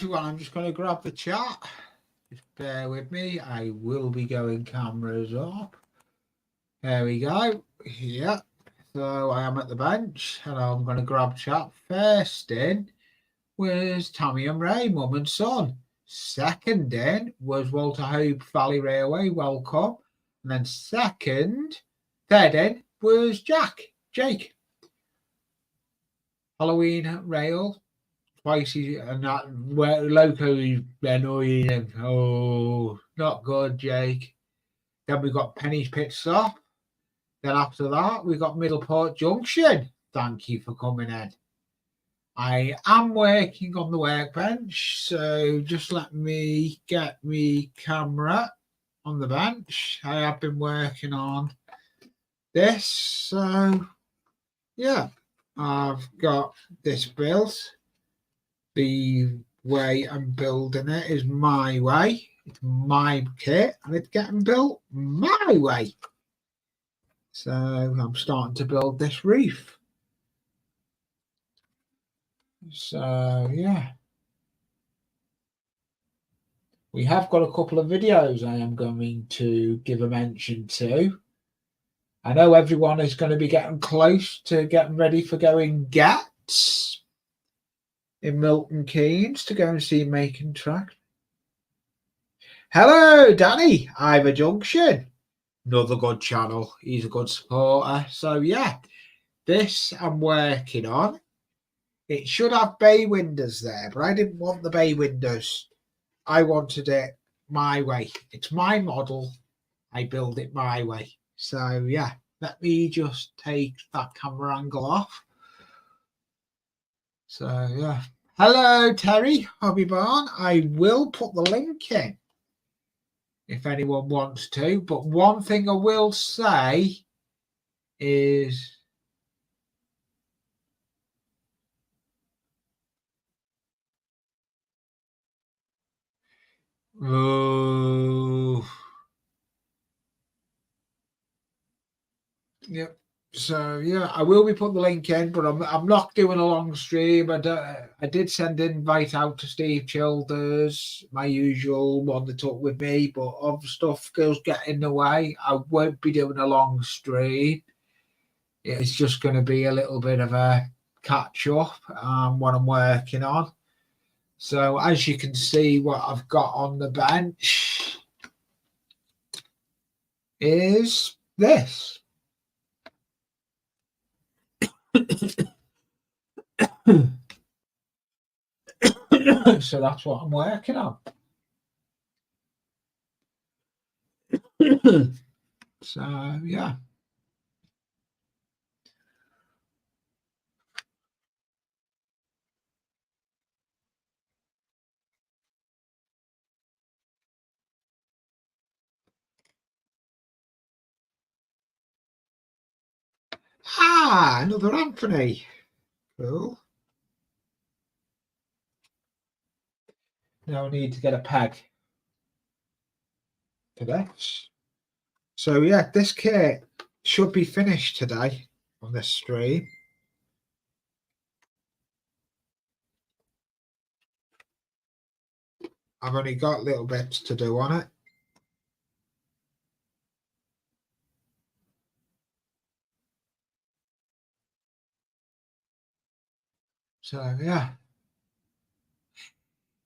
everyone, I'm just going to grab the chat. Just bear with me. I will be going cameras up. There we go. Yeah. So I am at the bench and I'm going to grab chat. First in was Tammy and Ray, mum and son. Second in was Walter Hope Valley Railway, welcome. And then third in was Jake. Halloween Rail. Spicy and that locally annoying and not good, Jake. Then we got Penny's Pit Stop. Then after that, we got Middleport Junction. Thank you for coming in. I am working on the workbench, so just let me get me camera on the bench. I have been working on this, so yeah, I've got this built. The way I'm building it is my way. It's my kit and it's getting built my way. So I'm starting to build this reef. So yeah. We have got a couple of videos I am going to give a mention to. I know everyone is going to be getting close to getting ready for going Gats in Milton Keynes to go and see Making Track. Hello, Danny, Ivor Junction. Another good channel. He's a good supporter. So yeah, this I'm working on. It should have bay windows there, but I didn't want the bay windows. I wanted it my way. It's my model. I build it my way. So yeah, let me just take that camera angle off. So yeah. Hello, Terry, Hobby Barn. I will put the link in if anyone wants to. But one thing I will say is yep. So yeah, I will be putting the link in, but I'm not doing a long stream. I did send an invite out to Steve Childers, my usual one to talk with me, but other stuff goes get in the way. I won't be doing a long stream. It's just going to be a little bit of a catch up what I'm working on. So as you can see, what I've got on the bench is this. So that's what I'm working on. So yeah. Another Anthony. Cool. Now I need to get a peg for this. So yeah, this kit should be finished today on this stream. I've only got little bits to do on it. So yeah.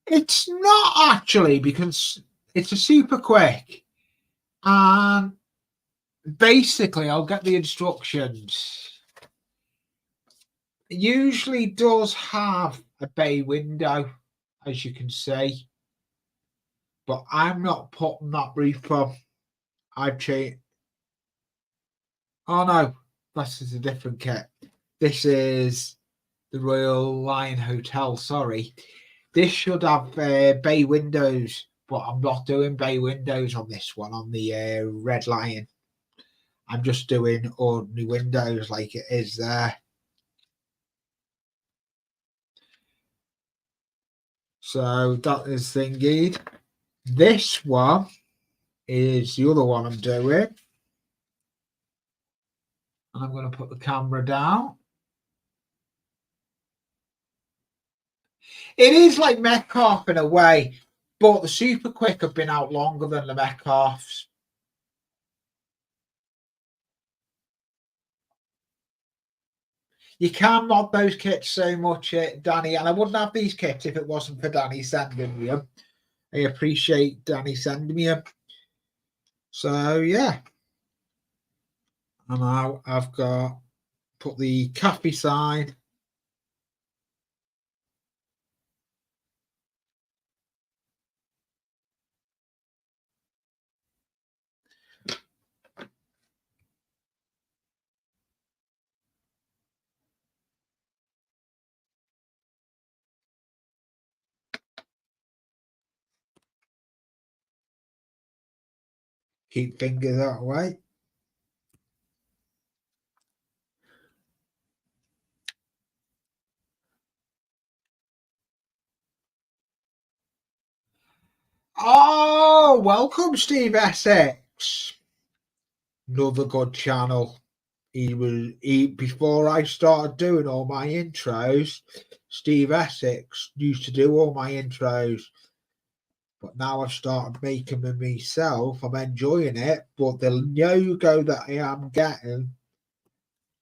It's not actually, because it's a super quick. And basically I'll get the instructions. It usually does have a bay window, as you can see. But I'm not putting that brief on. I've changed. Oh no, this is a different kit. This is the Royal Lion Hotel, sorry. This should have bay windows, but I'm not doing bay windows on this one, on the Red Lion. I'm just doing ordinary windows like it is there. So that is thingied. This one is the other one I'm doing. And I'm going to put the camera down. It is like Metcalf in a way, but the Super Quick have been out longer than the Metcalfs. You can mod those kits so much, Danny, and I wouldn't have these kits if it wasn't for Danny sending me them. I appreciate Danny sending me them. So yeah, and now I've got put the coffee sign. Keep fingers that way. Oh, welcome, Steve Essex. Another good channel. He before I started doing all my intros, Steve Essex used to do all my intros. But now I've started making them myself. I'm enjoying it. But the logo that I am getting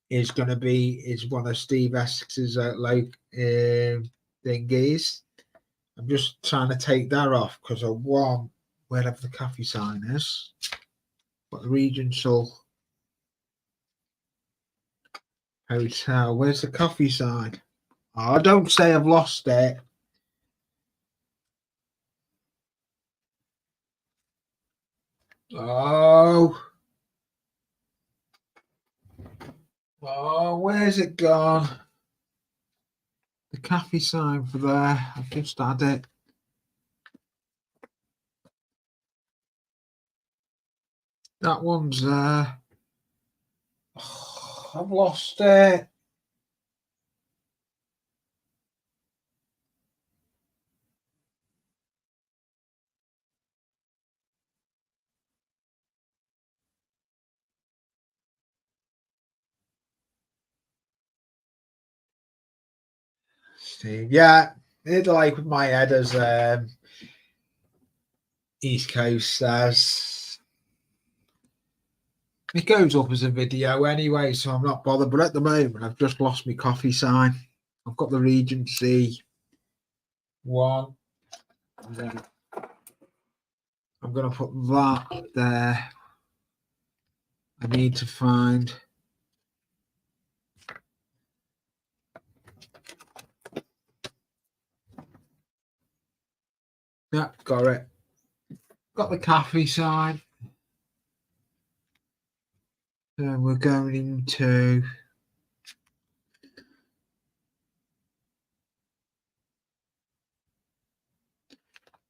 is going to be one of Steve Essex's thingies. I'm just trying to take that off because I want wherever the coffee sign is. But the Regency Hotel. Where's the coffee sign? Oh, don't say I've lost it. Oh. Oh, where's it gone? The coffee sign for there. I've just had it. That one's there. Oh, I've lost it. Steve. Yeah, it's like with my head as East Coast says. It goes up as a video anyway, so I'm not bothered. But at the moment, I've just lost my coffee sign. I've got the Regency one. And then I'm going to put that there. I need to find. Yeah, got it. Got the coffee sign. And we're going into.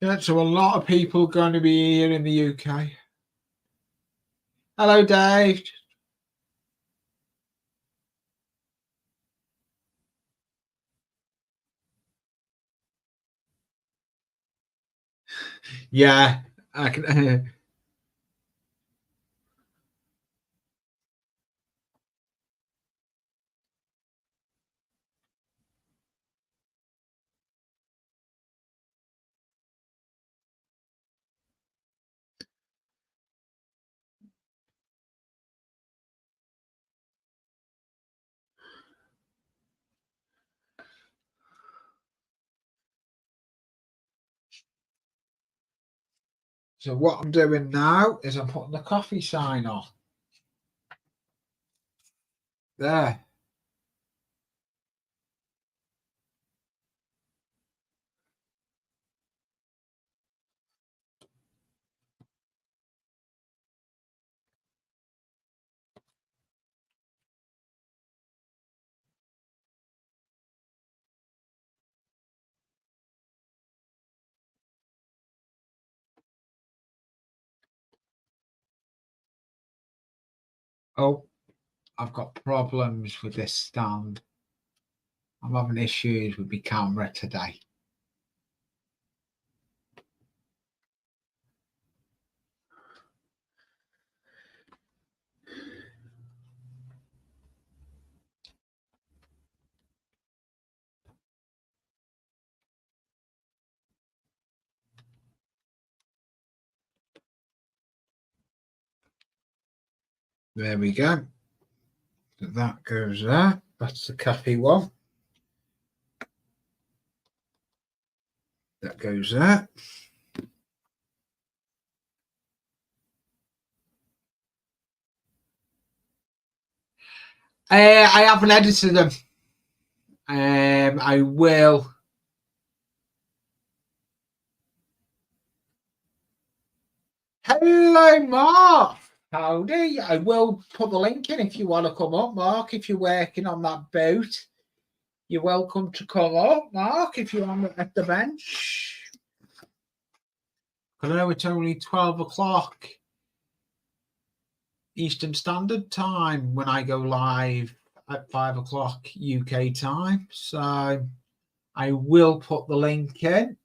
Yeah, so a lot of people going to be here in the UK. Hello, Dave. Yeah, I can. So what I'm doing now is I'm putting the coffee sign on. There. Oh, I've got problems with this stand. I'm having issues with my camera today. There we go. That goes there. That's the coffee one. That goes there. I haven't edited them. I will. Hello, Mark. Howdy. I will put the link in if you want to come up, Mark. If you're working on that boat, you're welcome to come up, Mark, if you're on at the bench. I know it's only 12 o'clock Eastern Standard Time when I go live at 5 o'clock UK time. So I will put the link in.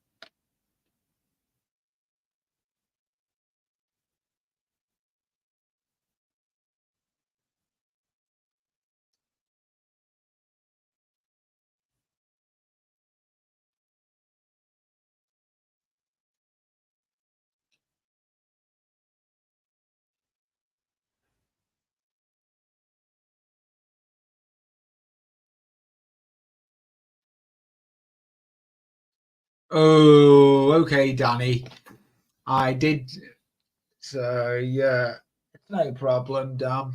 Oh, okay, Danny. I did. So, yeah, no problem, Dan.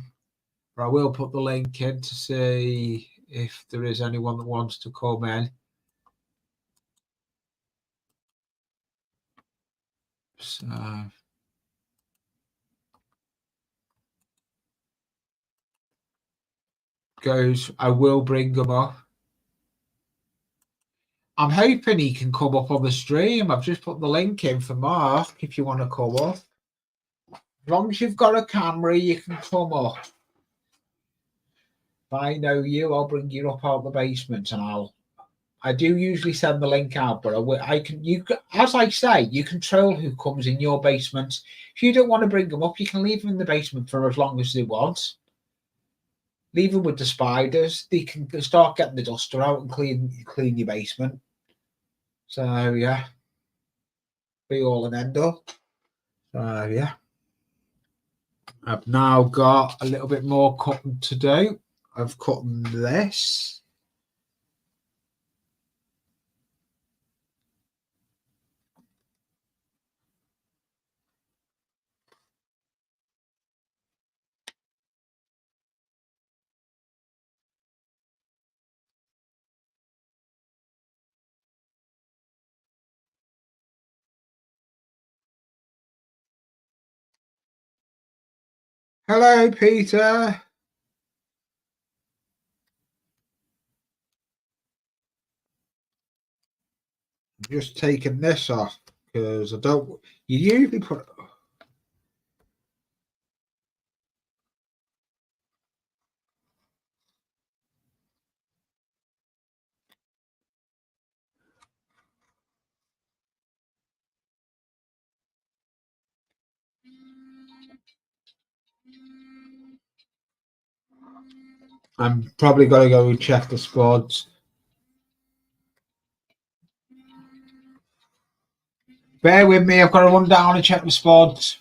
But I will put the link in to see if there is anyone that wants to come in. So, I will bring them up. I'm hoping he can come up on the stream. I've just put the link in for Mark if you want to come up. As long as you've got a camera, you can come up. If I know you, I'll bring you up out the basement, and I do usually send the link out, but I can. As I say, you control who comes in your basement. If you don't want to bring them up, you can leave them in the basement for as long as they want. Leave them with the spiders. They can start getting the duster out and clean your basement. So yeah, be all and end all. So yeah. I've now got a little bit more cotton to do. I've cut this. Hello, Peter. I'm just taking this off because I don't. You usually put. I'm probably going to go check the squads. Bear with me. I've got to run down and check the squads.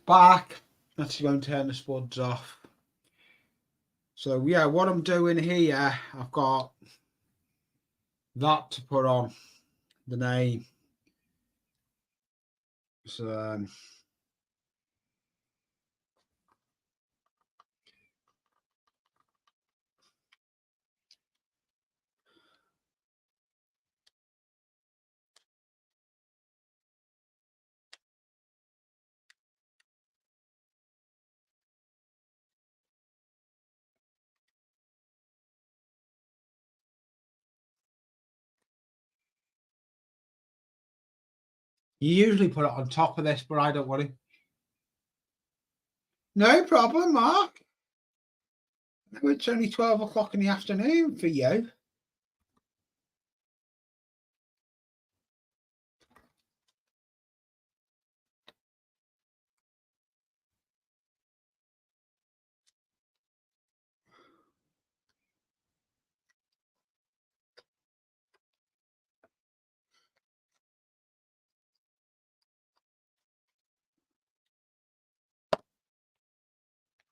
back. Let's go and turn the spuds off. So yeah, what I'm doing here, I've got that to put on the name. So You usually put it on top of this, but I don't want to. no problem, Mark. No, it's only 12 o'clock in the afternoon for you.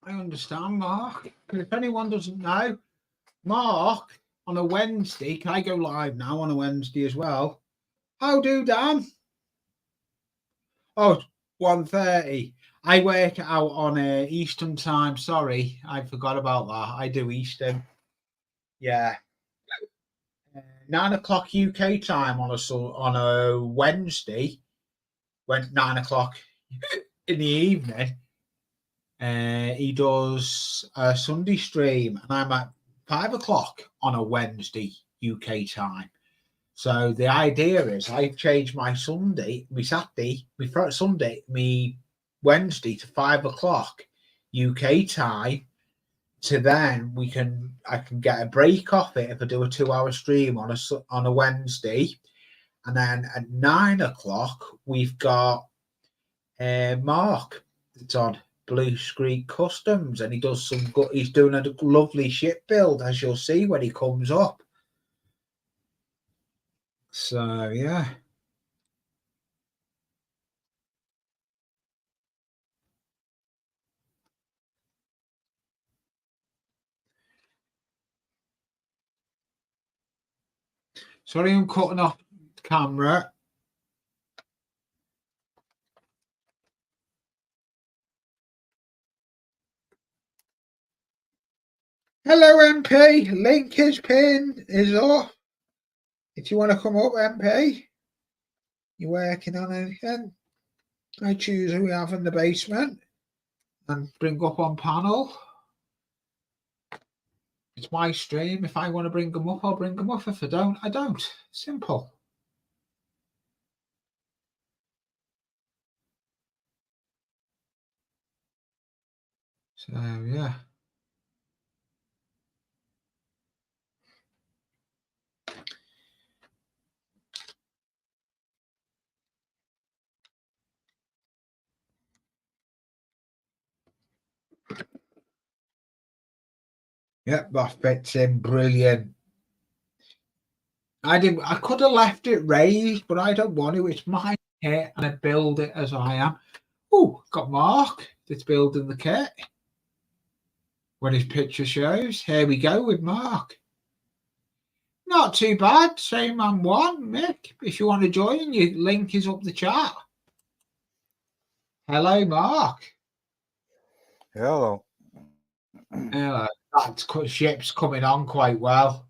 I understand, Mark. If anyone doesn't know, Mark on a Wednesday, can I go live now on a Wednesday as well? How do, Dan? Oh, 1:30. I work out on Eastern time. Sorry, I forgot about that. I do Eastern. Yeah. 9 o'clock UK time on a Wednesday. When 9 o'clock in the evening, he does a Sunday stream, and I'm at 5 o'clock on a Wednesday UK time. So the idea is I've changed my Sunday, my Saturday, my Sunday, my Wednesday to 5 o'clock UK time. So then I can get a break off it if I do a 2-hour stream on a Wednesday, and then at 9 o'clock we've got Mark. It's on Blue Street Customs, and he does some good. He's doing a lovely ship build, as you'll see when he comes up. So yeah. Sorry, I'm cutting off camera. Hello, MP. Link is pinned. Is off. If you want to come up, MP. You working on anything? I choose who we have in the basement and bring up on panel. It's my stream. If I want to bring them up, I'll bring them up. If I don't, I don't. Simple. So yeah. Yep, that fits in brilliant. I could have left it raised, but I don't want to. It's my kit, and I build it as I am. Oh, got Mark that's building the kit. When his picture shows, here we go with Mark. Not too bad. Same man one, Mick. If you want to join, your link is up the chat. Hello, Mark. Hello. Hello. That ship's coming on quite well.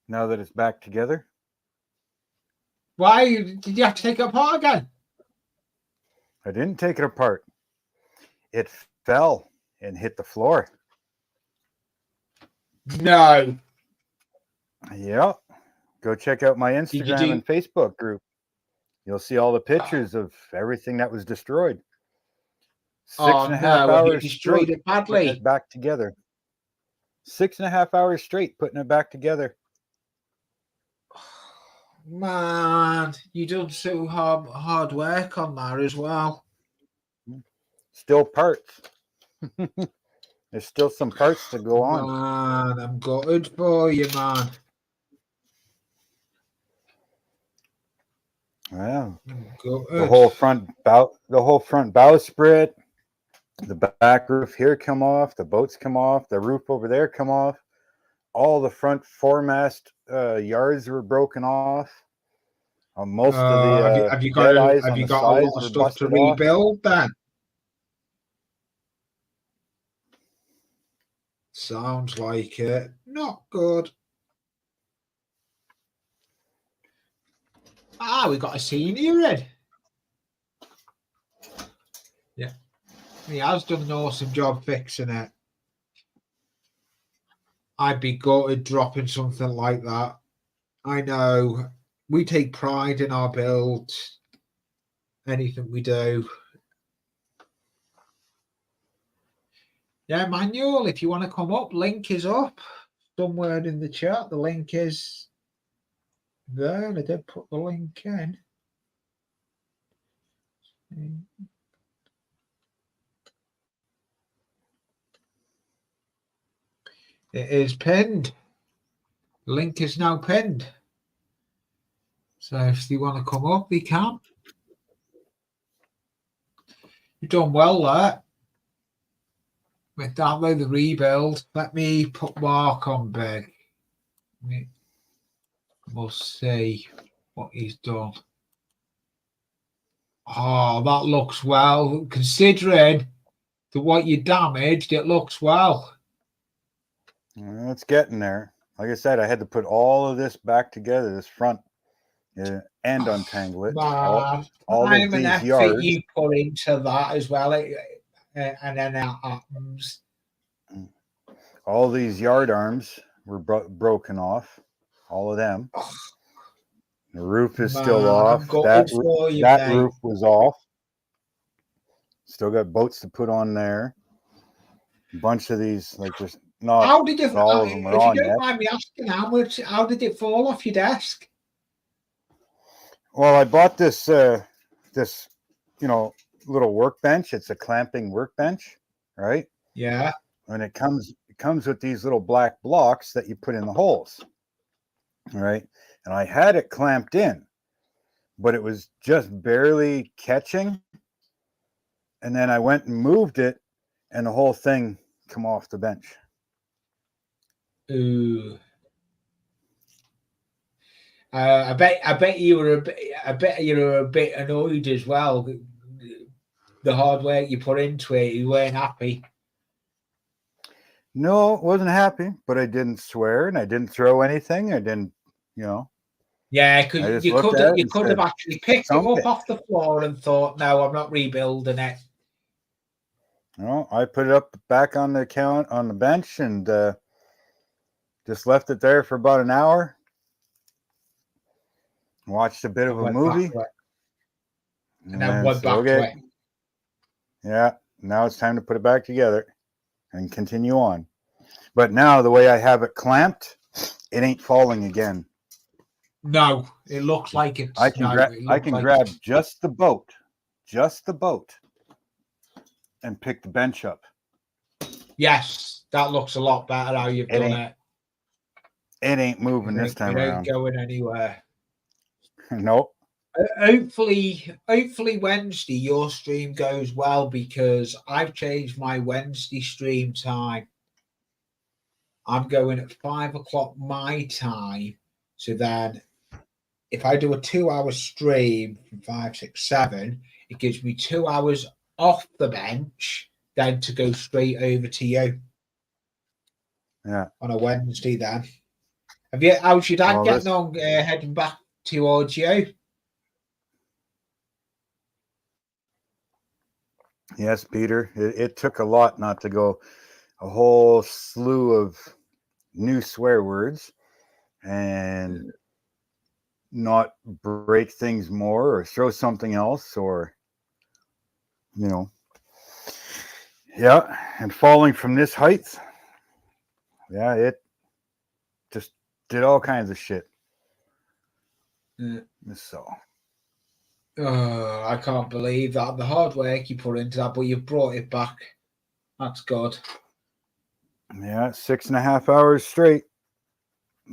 Now that it's back together. Why did you have to take it apart again? I didn't take it apart. It fell and hit the floor. No. Yeah. Go check out my Instagram and Facebook group. You'll see all the pictures of everything that was destroyed. 6.5 hours destroyed it badly. Putting it back together. 6.5 hours straight putting it back together. Man, you done so hard work on that as well. Still parts. There's still some parts to go on. Man, I'm gutted for you, man. Well, Good. the whole front bowsprit, the back roof here come off, the boats come off, the roof over there come off. All the front foremast yards were broken off. Most of the have you got dead eyes have on you the got a sides lot of were stuff to busted off. rebuild then? Sounds like it. Not good. We got a senior in. Yeah. He has done an awesome job fixing it. I'd be gutted dropping something like that. I know we take pride in our build. Anything we do. Yeah, Manuel, if you want to come up, link is up somewhere in the chat. The link is there. I did put the link in. It is pinned. Link is now pinned. So if you want to come up, they can. You've done well there. With download the rebuild. Let me put Mark on big. We'll see what he's done. Oh, that looks well. Considering what you damaged, it looks well. It's getting there. Like I said, I had to put all of this back together, this front, and untangle it. Man, all time of and these effort yards. you put into that as well, and then that happens. All these yard arms were broken off. All of them. The roof is still off. That roof was off. Still got boats to put on there. A bunch of these, like just not how did you, all of them are on yet. If you don't mind me asking, how did it fall off your desk? Well, I bought this little workbench. It's a clamping workbench, right? Yeah. And it comes with these little black blocks that you put in the holes. Right. And I had it clamped in, but it was just barely catching. And then I went and moved it, and the whole thing come off the bench. Ooh. I bet you were a bit annoyed as well. The hard work you put into it, you weren't happy. No, wasn't happy, but I didn't swear and I didn't throw anything. I didn't, Yeah, because you could have actually picked it up off the floor and thought, no, I'm not rebuilding it. No, I put it up back on the bench and just left it there for about an hour. Watched a bit of a movie. And then went back to it. Yeah, now it's time to put it back together and continue on. But now the way I have it clamped, it ain't falling again. No, it looks like it's. I can grab just the boat, and pick the bench up. Yes, that looks a lot better how you've done it. It ain't moving this time around. It ain't going anywhere. Nope. Hopefully Wednesday your stream goes well, because I've changed my Wednesday stream time. I'm going at 5 o'clock my time. So then if I do a 2-hour stream from 5, 6, 7, it gives me 2 hours off the bench, then to go straight over to you. Yeah. On a Wednesday then. How's your dad getting on heading back towards you? Yes, Peter. It took a lot not to go a whole slew of new swear words and not break things more or throw something else or, Yeah, and falling from this height, yeah, it just did all kinds of shit. So. I can't believe that. The hard work you put into that, but you've brought it back. That's good. Yeah, 6.5 hours straight,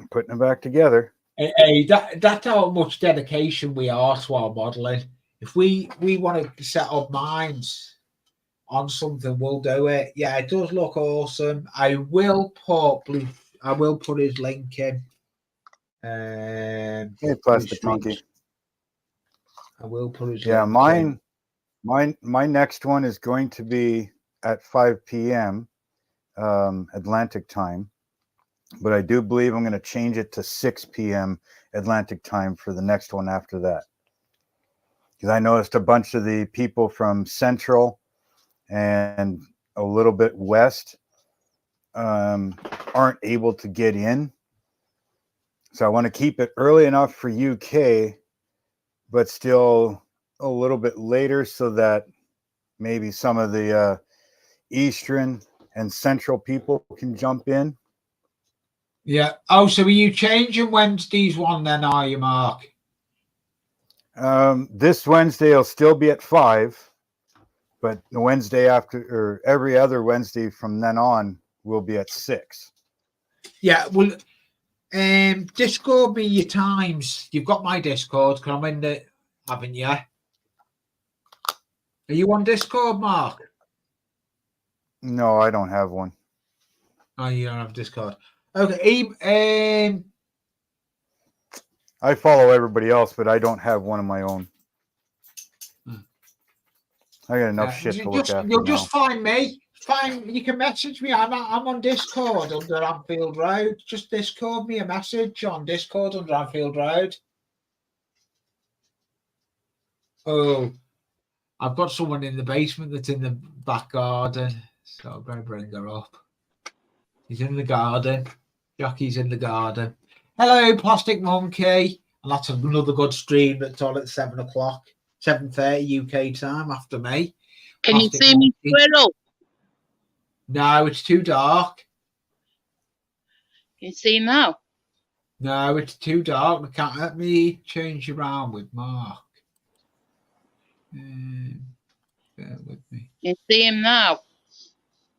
putting it back together. Hey, that's how much dedication we are to our modelling. If we want to set our minds on something, we'll do it. Yeah, it does look awesome. I will put his link in. Hey, Plastic Monkey. I will put his yeah, link in. My next one is going to be at 5 p.m. Atlantic time, but I do believe I'm going to change it to 6 p.m. Atlantic time for the next one after that, because I noticed a bunch of the people from Central and a little bit West aren't able to get in. So I want to keep it early enough for UK, but still a little bit later so that maybe some of the Eastern and Central people can jump in. Yeah. Oh, so are you changing Wednesday's one then, are you, Mark? This Wednesday will still be at 5, but the Wednesday after, or every other Wednesday from then on, will be at 6. Yeah, well, Discord me your times. You've got my Discord, because I'm in the, haven't you? Are you on Discord, Mark? No, I don't have one. Oh, you don't have Discord. Okay. I follow everybody else, but I don't have one of my own. I got enough shit to look after. You'll just find me. You can message me. I'm on Discord under Anfield Road. Just Discord me a message on Discord under Anfield Road. Oh, I've got someone in the basement that's in the back garden, so I'm going to bring her up. He's in the garden. Jackie's in the garden. Hello, Plastic Monkey. And that's another good stream that's on at 7 o'clock, 7:30 UK time after me. Can Plastic you see Monkey. Me, Squirrel? No, it's too dark. Can you see now? No, it's too dark. We can't. Let me change around with Mark. Bear with me. You see him now?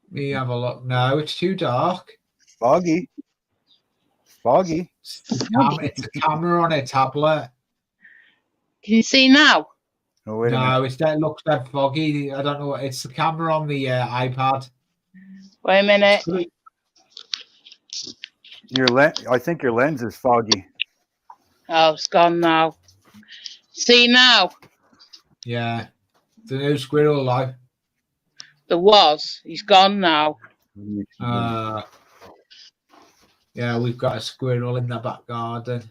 Let me have a look. No, it's too dark. Foggy. It's a camera on a tablet. Can you see now? Oh, wait no, it looks that foggy. I don't know. It's the camera on the iPad. Wait a minute. I think your lens is foggy. Oh, it's gone now. See now? Yeah. The new squirrel live. There was. He's gone now. Yeah, we've got a squirrel in the back garden.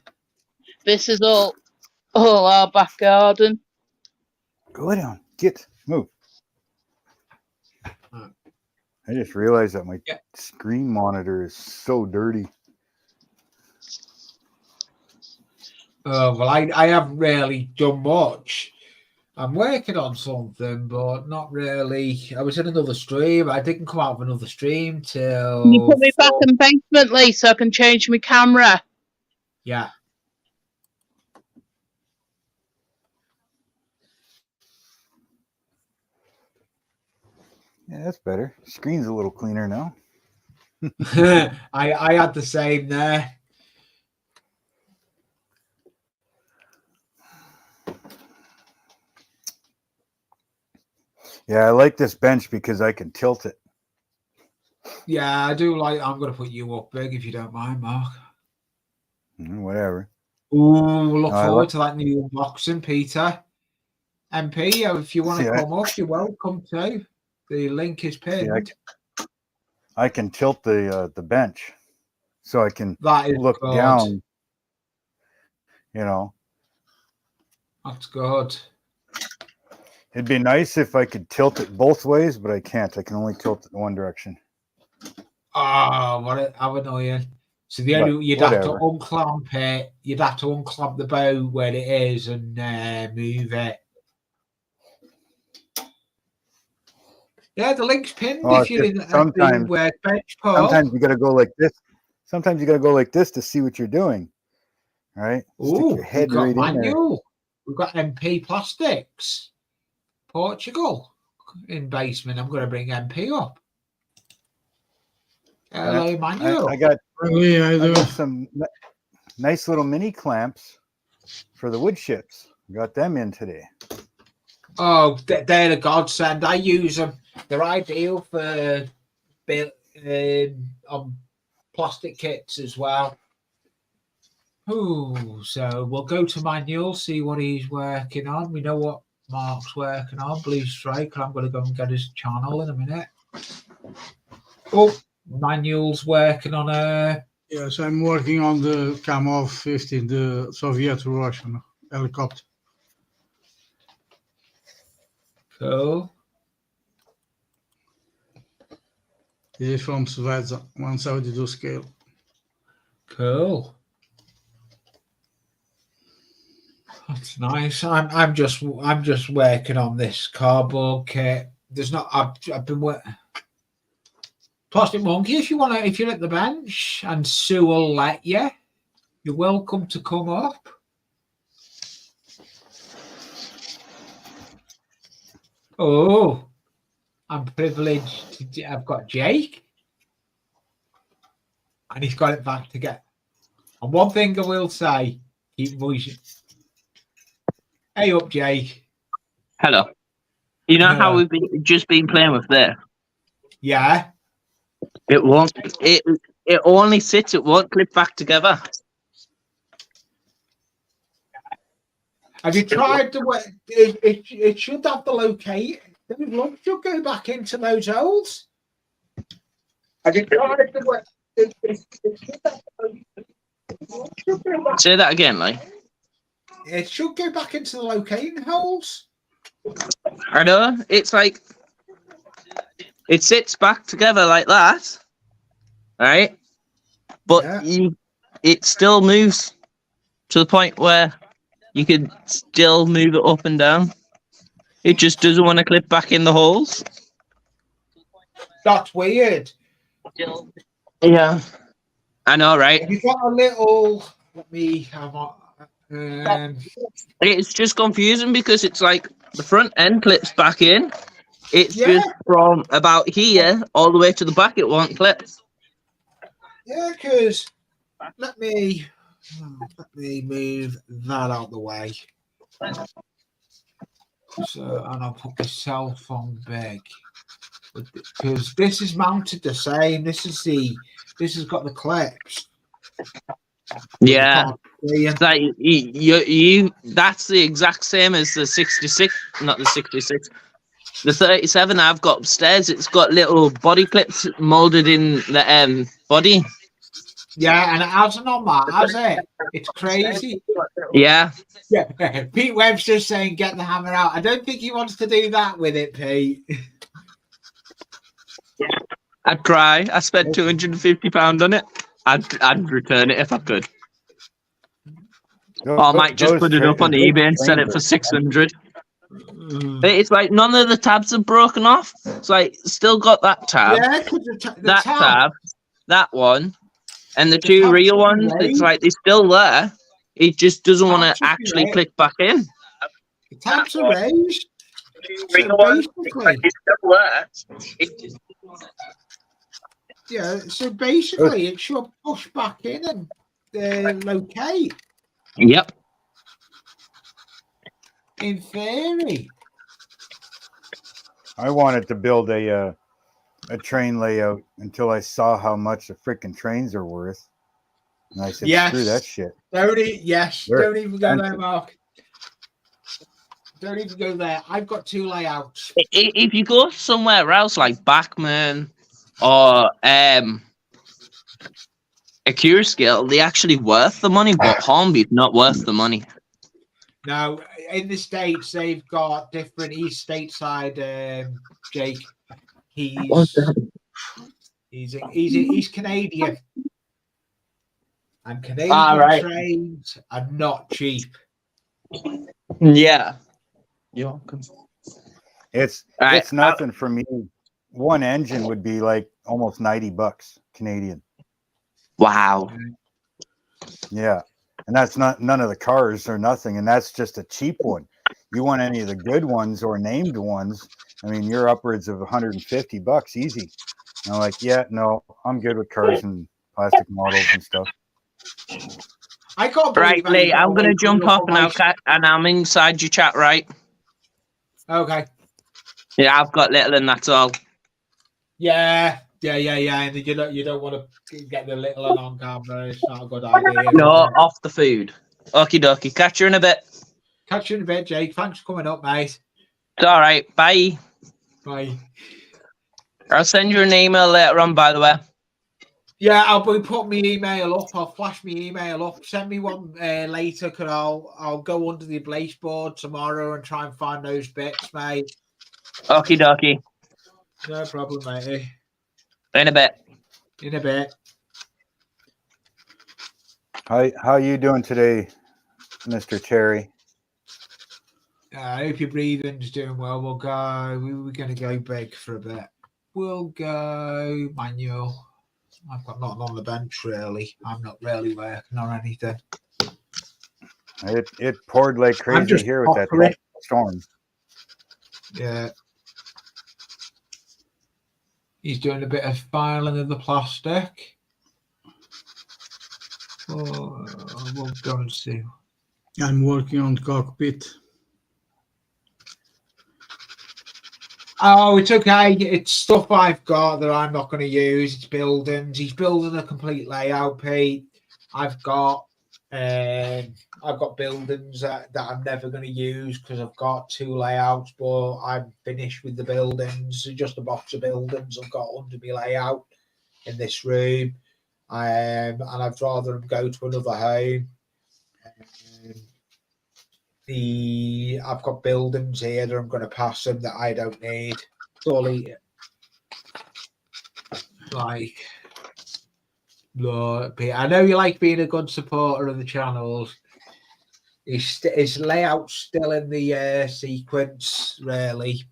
This is all our back garden. Go down. Move. I just realized that my screen monitor is so dirty. Well, I haven't really done much. I'm working on something, but not really. I was in another stream. I didn't come out of another stream till... Can you put me back in basement, Lee, so I can change my camera? Yeah. Yeah, that's better. Screen's a little cleaner now. I had the same there. Yeah, I like this bench because I can tilt it. Yeah, I do like. I'm going to put you up big if you don't mind, Mark. Whatever. Ooh, look forward to that new unboxing, Peter. MP, if you want to come up, you're welcome to. The link is pinned. I can tilt the bench, so I can look good. down. You know. That's good. It'd be nice if I could tilt it both ways, but I can't. I can only tilt it in one direction. Oh, how annoying. So you'd have to unclamp it. You'd have to unclamp the bow where it is and move it. Yeah, the link's pinned if you're in the workbench. Sometimes you got to go like this. Sometimes you got to go like this to see what you're doing. All right? Stick your head right in there. We've got MP Plastics. Portugal in basement. I'm going to bring MP up. Hello, Manuel. I got some nice little mini clamps for the wood chips. Got them in today. Oh, they're a godsend. I use them. They're ideal for on plastic kits as well. Ooh, so we'll go to Manuel, see what he's working on. We know what Mark's working on, Blue Strike. I'm going to go and get his channel in a minute. Oh, Manuel's working on a... Yes, I'm working on the Kamov 15, the Soviet-Russian helicopter. Cool. This is from Svezia, 172 scale. Cool. That's nice. I'm just working on this cardboard kit. There's not. I've been working. Plastic Monkey, if you're at the bench and Sue will let you, you're welcome to come up. Oh, I'm privileged. I've got Jake, and he's got it back together. And one thing I will say, keep voicing. Hey up, Jake. Hello. You know how Hello. we've just been playing with there? Yeah. It won't. It only sits. It won't clip back together. Have you tried the way it should have the locate? The lump should go back into those holes. Have you tried the way it should have the Say that again, like. it should go back into the locating holes. I know. It's like it sits back together like that, right? But it still moves to the point where you can still move it up and down. It just doesn't want to clip back in the holes. That's weird. Yeah, I know, right? Have you got a little? Let me have a. It's just confusing because it's like the front end clips back in. It's just from about here all the way to the back. It won't clip. Yeah, because let me move that out the way. So, and I'll put the cell phone big because this is mounted the same. This has got the clips. Yeah, it's like you. That's the exact same as the 66, not the 66. The 37 I've got upstairs. It's got little body clips molded in the body. Yeah, and it hasn't on that, has it? It's crazy. Yeah. Yeah. Pete Webster's saying get the hammer out. I don't think he wants to do that with it, Pete. I'd try. I spent £250 on it. I'd return it if I could. Or I might just put it up on eBay and sell it for 600. It's like none of the tabs are broken off. It's like still got that tab, that tab, that one, and the two real ones. It's like they're still there. It just doesn't want to actually click back in. The tabs are raised. Real ones. It's still there. Yeah, so basically it should push back in and locate. Yep. In theory. I wanted to build a train layout until I saw how much the freaking trains are worth. And I said, screw that shit. Don't even go there, Mark. Don't even go there. I've got two layouts. If you go somewhere else like Bachman or a Cure Scale, they're actually worth the money, but Hornby's not worth the money. Now, in the States, they've got different. He's stateside, Jake. He's Canadian. And Canadian trains are not cheap. Yeah. You're welcome. It's nothing for me. One engine would be like almost $90 Canadian. Wow. Yeah. And that's not none of the cars or nothing. And that's just a cheap one. You want any of the good ones or named ones, I mean, you're upwards of $150 easy. And I'm like, yeah, no, I'm good with cars and plastic models and stuff. I can't Right, believe Lee, I'm gonna jump off now, and I'm inside your chat, right? Okay. Yeah, I've got little, and that's all. Yeah. And you don't want to get the little and on camera. It's not a good idea. No, off the food. Okie dokie. Catch you in a bit. Catch you in a bit, Jake. Thanks for coming up, mate. It's all right. Bye. Bye. I'll send you an email later on, by the way. Yeah, I'll put my email up. I'll flash my email up. Send me one later, because I'll go under the Blaze board tomorrow and try and find those bits, mate. Okie dokie. No problem, mate. In a bit. In a bit. How you doing today, Mr. Cherry? I hope your breathing's doing well. We'll go. We're going to go big for a bit. We'll go manual. I've got nothing on the bench, really. I'm not really working on anything. It poured like crazy here with that storm. Yeah. He's doing a bit of filing of the plastic. Oh, we'll go and see. I'm working on the cockpit. Oh, it's okay. It's stuff I've got that I'm not going to use. It's buildings. He's building a complete layout, Pete. I've got buildings that I'm never going to use because I've got 2 layouts, but I'm finished with the buildings. Just a box of buildings I've got under my layout in this room. And I'd rather them go to another home. I've got buildings here that I'm going to pass them that I don't need. Fully, like, Lord, Pete, I know you like being a good supporter of the channels. His layout's still in the sequence, really.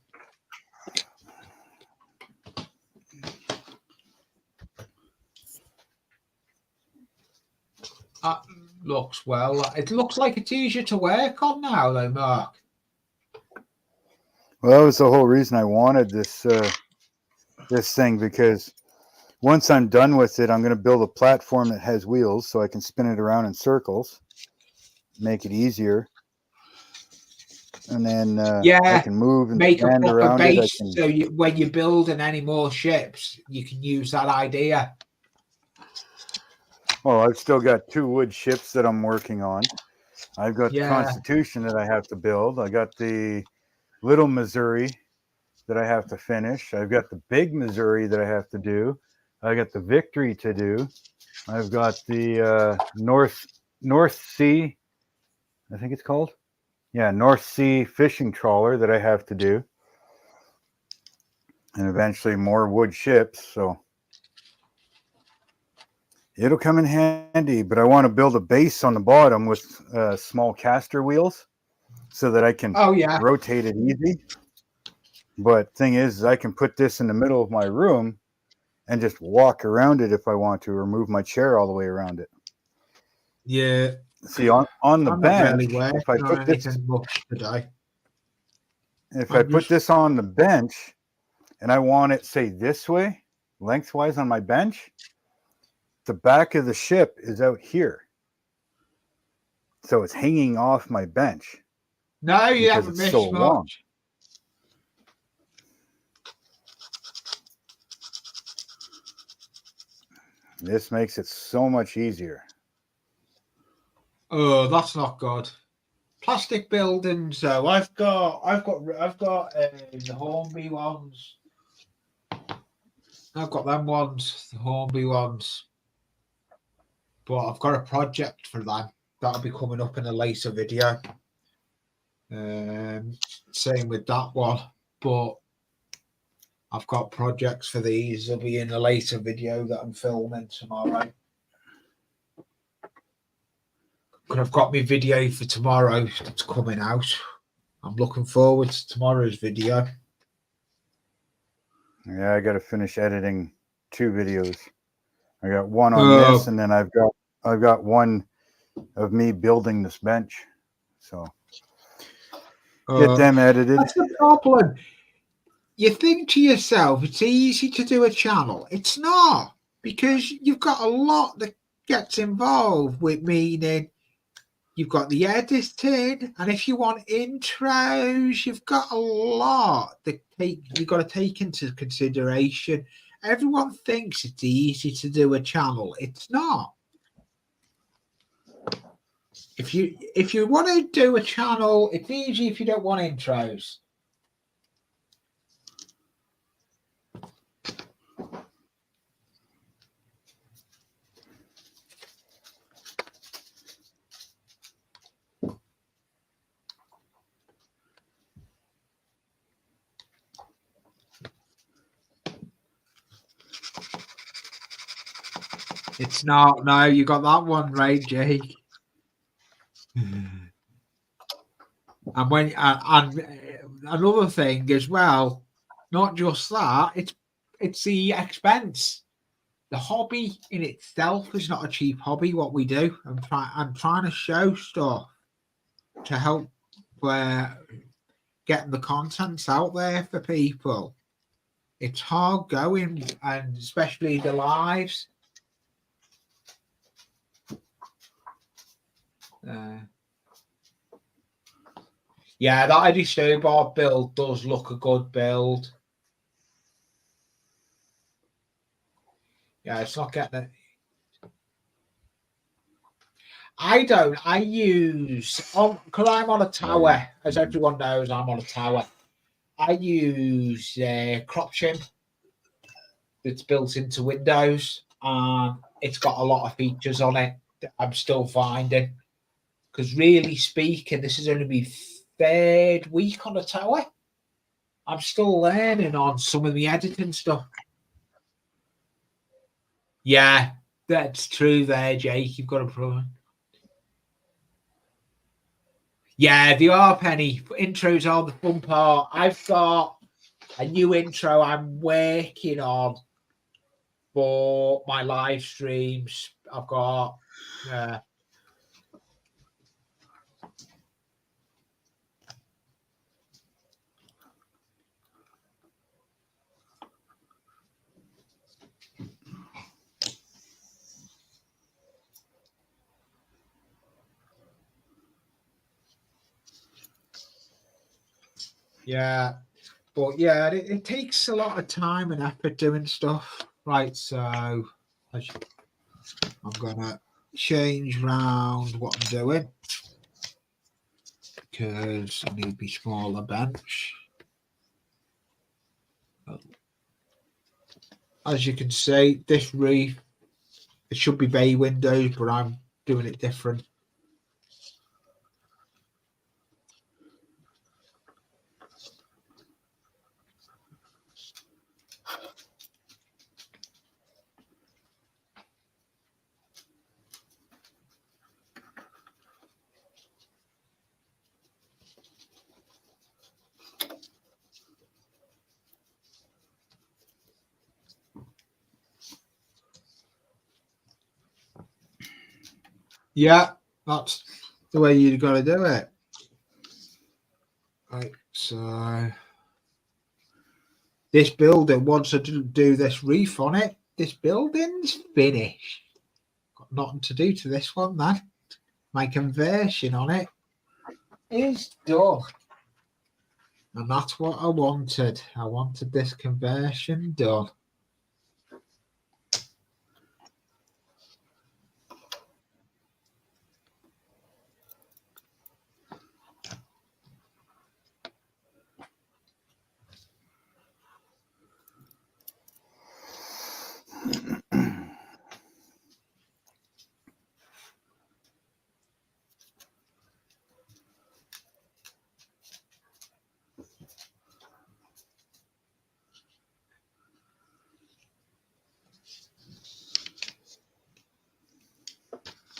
Looks well. It looks like it's easier to work on now, though, Mark. Well, that was the whole reason I wanted this thing, because once I'm done with it, I'm going to build a platform that has wheels so I can spin it around in circles, make it easier, and then I can move and make stand a proper around base it. so when you're building any more ships, you can use that idea. Well, I've still got 2 wood ships that I'm working on. I've got the Constitution that I have to build. I got the Little Missouri that I have to finish. I've got the Big Missouri that I have to do. I got the Victory to do. I've got the North Sea, I think it's called. Yeah, North Sea fishing trawler that I have to do. And eventually more wood ships, so it'll come in handy, but I want to build a base on the bottom with small caster wheels so that I can rotate it easy. But thing is, I can put this in the middle of my room and just walk around it if I want to, or move my chair all the way around it. Yeah. See, on the bench, if I put this on the bench and I want it, say, this way, lengthwise on my bench, the back of the ship is out here. So it's hanging off my bench. No, you haven't missed so much. Long. This makes it so much easier. Oh, that's not good. Plastic buildings, though. I've got the Hornby ones. I've got them ones, the Hornby ones. But I've got a project for them that'll be coming up in a later video. Same with that one, but I've got projects for these. They'll be in a later video that I'm filming tomorrow. But I've got my video for tomorrow that's coming out. I'm looking forward to tomorrow's video. Yeah, I got to finish editing 2 videos. I got one on this, and then I've got one of me building this bench. So get them edited. That's the problem. You think to yourself, it's easy to do a channel. It's not, because you've got a lot that gets involved with, meaning you've got the editing, and if you want intros, you've got a lot that you've got to take into consideration. Everyone thinks it's easy to do a channel. It's not. If you want to do a channel, it's easy if you don't want intros. It's not. No, you got that one right, Jake. And when and another thing as well, not just that, it's the expense. The hobby in itself is not a cheap hobby. What we do, I'm trying to show stuff to help getting the contents out there for people. It's hard going, and especially the lives. Yeah, that Eddie Stobart build does look a good build. Yeah, it's not getting it. I use, because I'm on a tower, as everyone knows, I'm on a tower. I use crop trim that's built into Windows, and it's got a lot of features on it that I'm still finding. Because really speaking, this is only my third week on a tower. I'm still learning on some of the editing stuff. Yeah, that's true there, Jake. You've got a problem. Yeah, they are, Penny. Intros are the fun part. I've got a new intro I'm working on for my live streams. I've got yeah, but yeah, it takes a lot of time and effort doing stuff. Right, so I'm gonna change round what I'm doing because I need to be smaller bench. As you can see, this reef, it should be bay windows, but I'm doing it different. Yeah, that's the way you've got to do it. Right, so this building, once I do this reef on it, this building's finished. Got nothing to do to this one, then. My conversion on it is done. And that's what I wanted. I wanted this conversion done.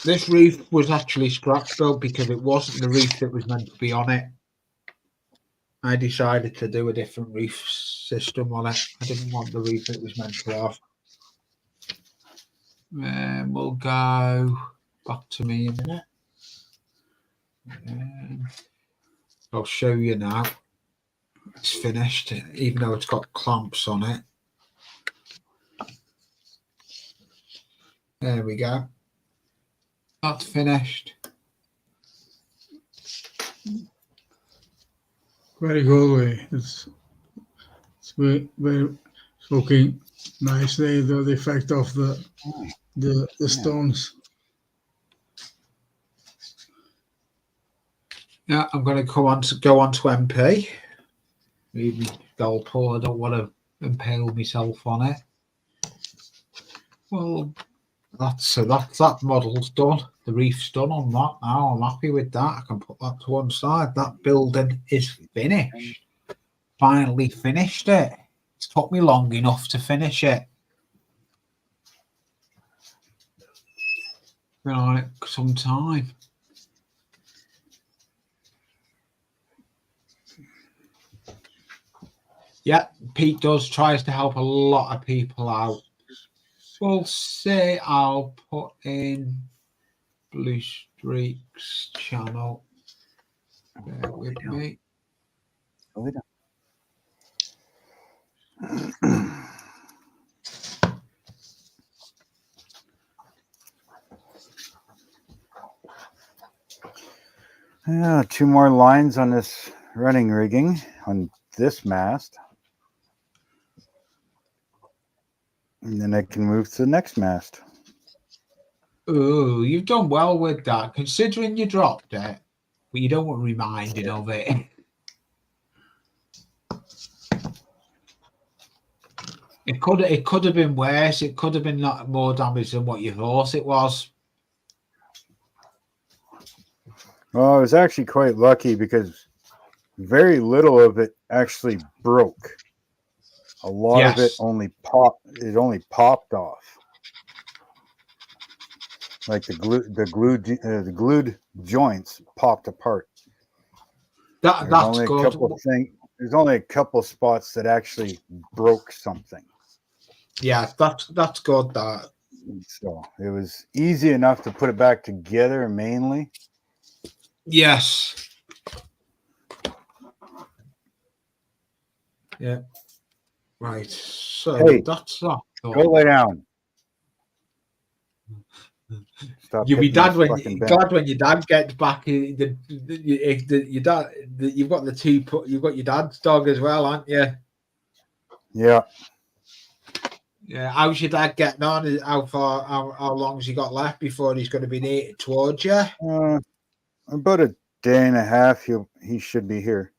This reef was actually scratch built because it wasn't the reef that was meant to be on it. I decided to do a different reef system on it. I didn't want the reef it was meant to have. We'll go back to me in a minute. I'll show you now. It's finished, even though it's got clamps on it. There we go. That's finished. Very good way. It's very, it's looking nice. The effect of the stones. Yeah, I'm going to go on to MP. Leave me gold pull. I don't want to impale myself on it. Well, that model's done. The reef's done on that now. I'm happy with that. I can put that to one side. That building is finished. Finally finished it. It's took me long enough to finish it. Been on it some time. Yeah, Pete tries to help a lot of people out. We'll see. I'll put in Blue Streaks channel. Bear with me. Yeah, 2 more lines on this running rigging on this mast. And then I can move to the next mast. Oh, you've done well with that, considering you dropped it, but you don't want reminded of it. It could have been worse. It could have been not more damage than what you thought it was. Well, I was actually quite lucky because very little of it actually broke. A lot of it only popped. It only popped off. Like the glued joints popped apart. That's good. There's only a couple spots that actually broke something. Yeah, that's good. That. So it was easy enough to put it back together. Mainly. Yes. Yeah. Right. So that's that. Go lay down. You'll be glad when your dad gets back. Your dad, you've got your dad's dog as well, aren't you? Yeah. Yeah. How's your dad getting on? How long has he got left before he's going to be near towards you? About a day and a half. He should be here.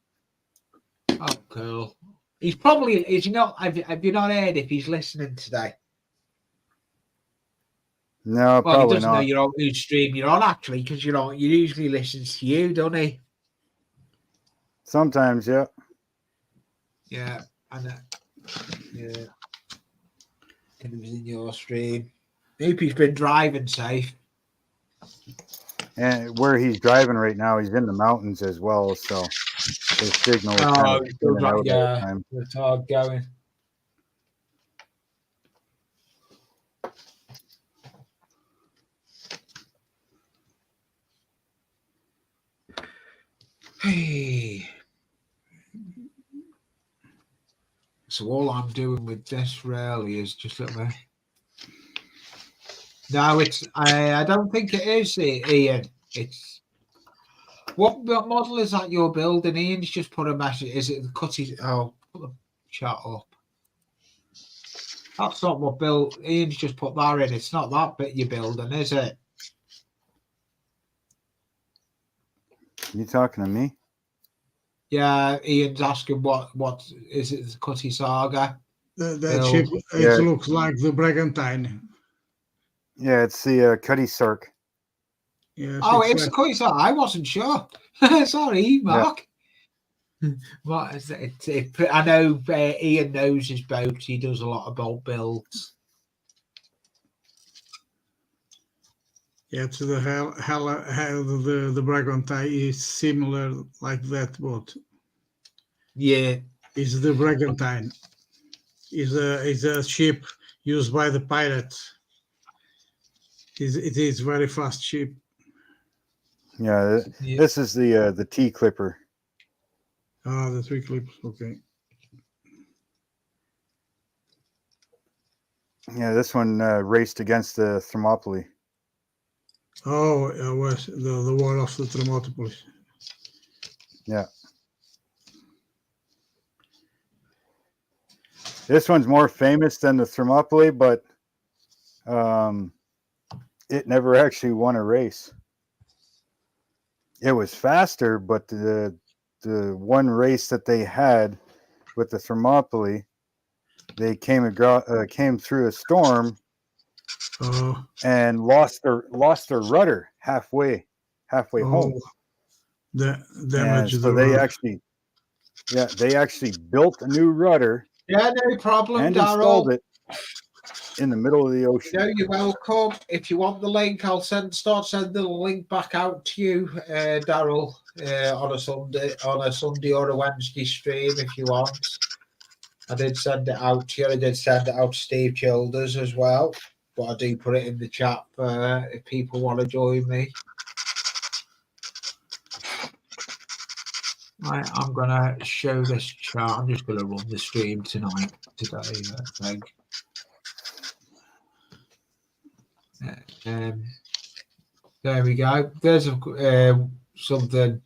Oh, cool. He's probably. Is he not? Have you not heard if he's listening today? No, well, probably he doesn't not. know whose stream you're on actually, because he usually listens to you, don't he? Sometimes, yeah. Yeah, and yeah, and it was in your stream. Hope he's been driving safe. And where he's driving right now, he's in the mountains as well, so his signal is kind of in and out all the time. It's hard going. Hey. So all I'm doing with this really is just let me. No, I don't think it is, Ian. It's what model is that you're building? Ian's just put a message. Is it the cutty? Oh, put the chat up. That's not what Ian's just put that in. It's not that bit you're building, is it? You talking to me? Yeah, Ian's asking what is it? The Cutty Saga. That ship. It looks like the Brigantine. Yeah, it's the Cutty Sark. Yes, it's the Cutty Saga. I wasn't sure. Sorry, Mark. Yeah. What is it? I know Ian knows his boat. He does a lot of boat builds. Yeah, to the the Brigantine is similar like that boat. Yeah, is the Brigantine. Is a ship used by the pirates. It is very fast ship. Yeah, this is the T Clipper. Ah, the 3 clips. Okay. Yeah, this one raced against the Thermopylae. Oh, it was the wall of the Thermopolis. Yeah. This one's more famous than the Thermopylae, but it never actually won a race. It was faster, but the one race that they had with the Thermopylae, they came through a storm and lost their rudder halfway home. The damage. And so they actually built a new rudder. Yeah, no problem, and Darryl. Installed it in the middle of the ocean. No, you're welcome. If you want the link, I'll start sending the link back out to you, Darryl, on a Sunday or a Wednesday stream if you want. I did send it out to you. I did send it out to Steve Childers as well, but I do put it in the chat if people want to join me. Right, I'm gonna show this chart. I'm just gonna run the stream today, I think. There we go. There's something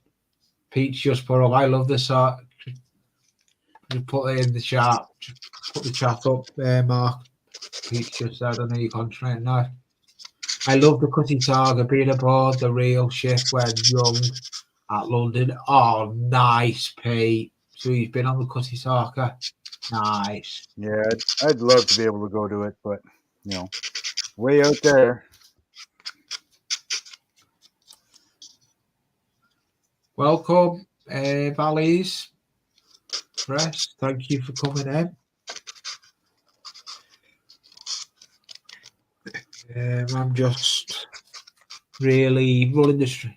Pete's just put up. I love this art. Just put it in the chat. Just put the chat up there, Mark. Pete's just said, I know you concentrate now. I love the Cutty Saga being aboard the real ship when young at London. Oh, nice, Pete. So he's been on the Cutty Saga. Nice. Yeah, I'd love to be able to go to it, but way out there. Welcome, Valleys Press. Thank you for coming in. I'm just really running the stream.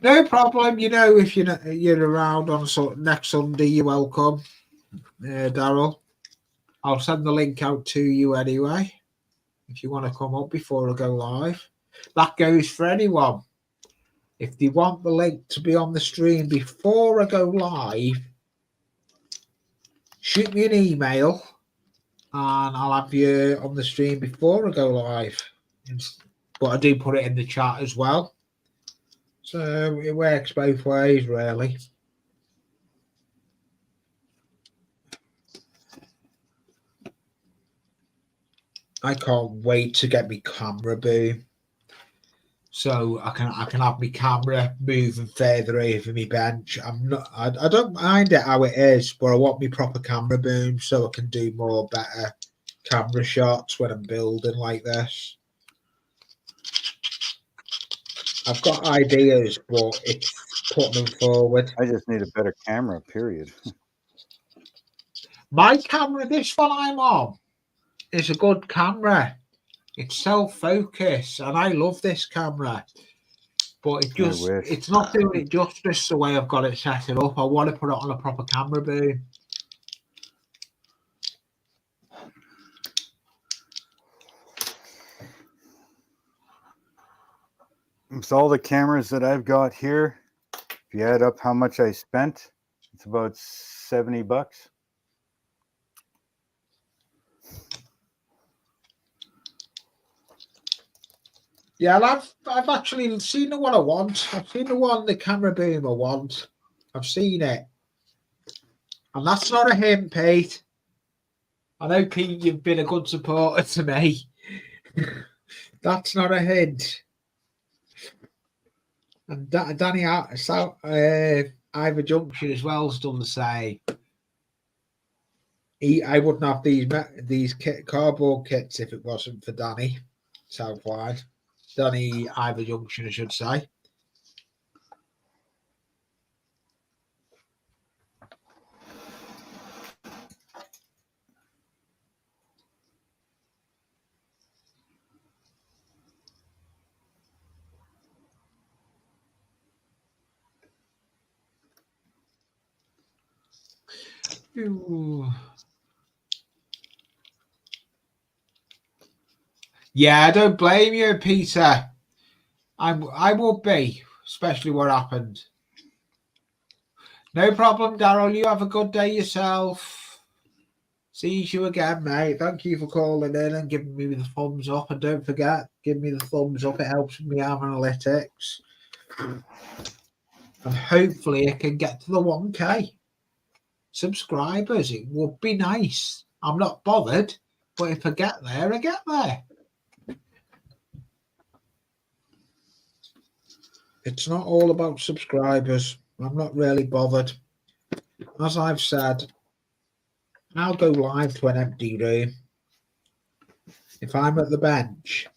No problem. If you're around on next Sunday, you're welcome, Darryl. I'll send the link out to you anyway. If you want to come up before I go live, that goes for anyone. If they want the link to be on the stream before I go live, shoot me an email and I'll have you on the stream before I go live. But I do put it in the chat as well. So it works both ways, really. I can't wait to get my camera boom, so I can have my camera moving further over my bench. I don't mind it how it is, but I want my proper camera boom so I can do better camera shots when I'm building like this. I've got ideas, but it's putting them forward. I just need a better camera, period. My camera, this one I'm on, is a good camera. It's self-focus, and I love this camera. But it's not doing it justice the way I've got it set it up. I want to put it on a proper camera boom. With all the cameras that I've got here, if you add up how much I spent, it's about $70. Yeah, I've actually seen the one I want. I've seen the camera boom I want. I've seen it. And that's not a hint, Pete. I know, Pete, you've been a good supporter to me. That's not a hint. And Danny Ivor Junction as well has done the same. I wouldn't have these cardboard kits if it wasn't for Danny Southwide. Danny Ivor Junction, I should say. Ooh. Yeah, I don't blame you, Peter. I would be, especially what happened. No problem, Darryl. You have a good day yourself. See you again, mate. Thank you for calling in and giving me the thumbs up. And don't forget, give me the thumbs up. It helps me have analytics. And hopefully I can get to the 1K subscribers. It would be nice. I'm not bothered, but if I get there, I get there. It's not all about subscribers. I'm not really bothered. As I've said, I'll go live to an empty room. If I'm at the bench,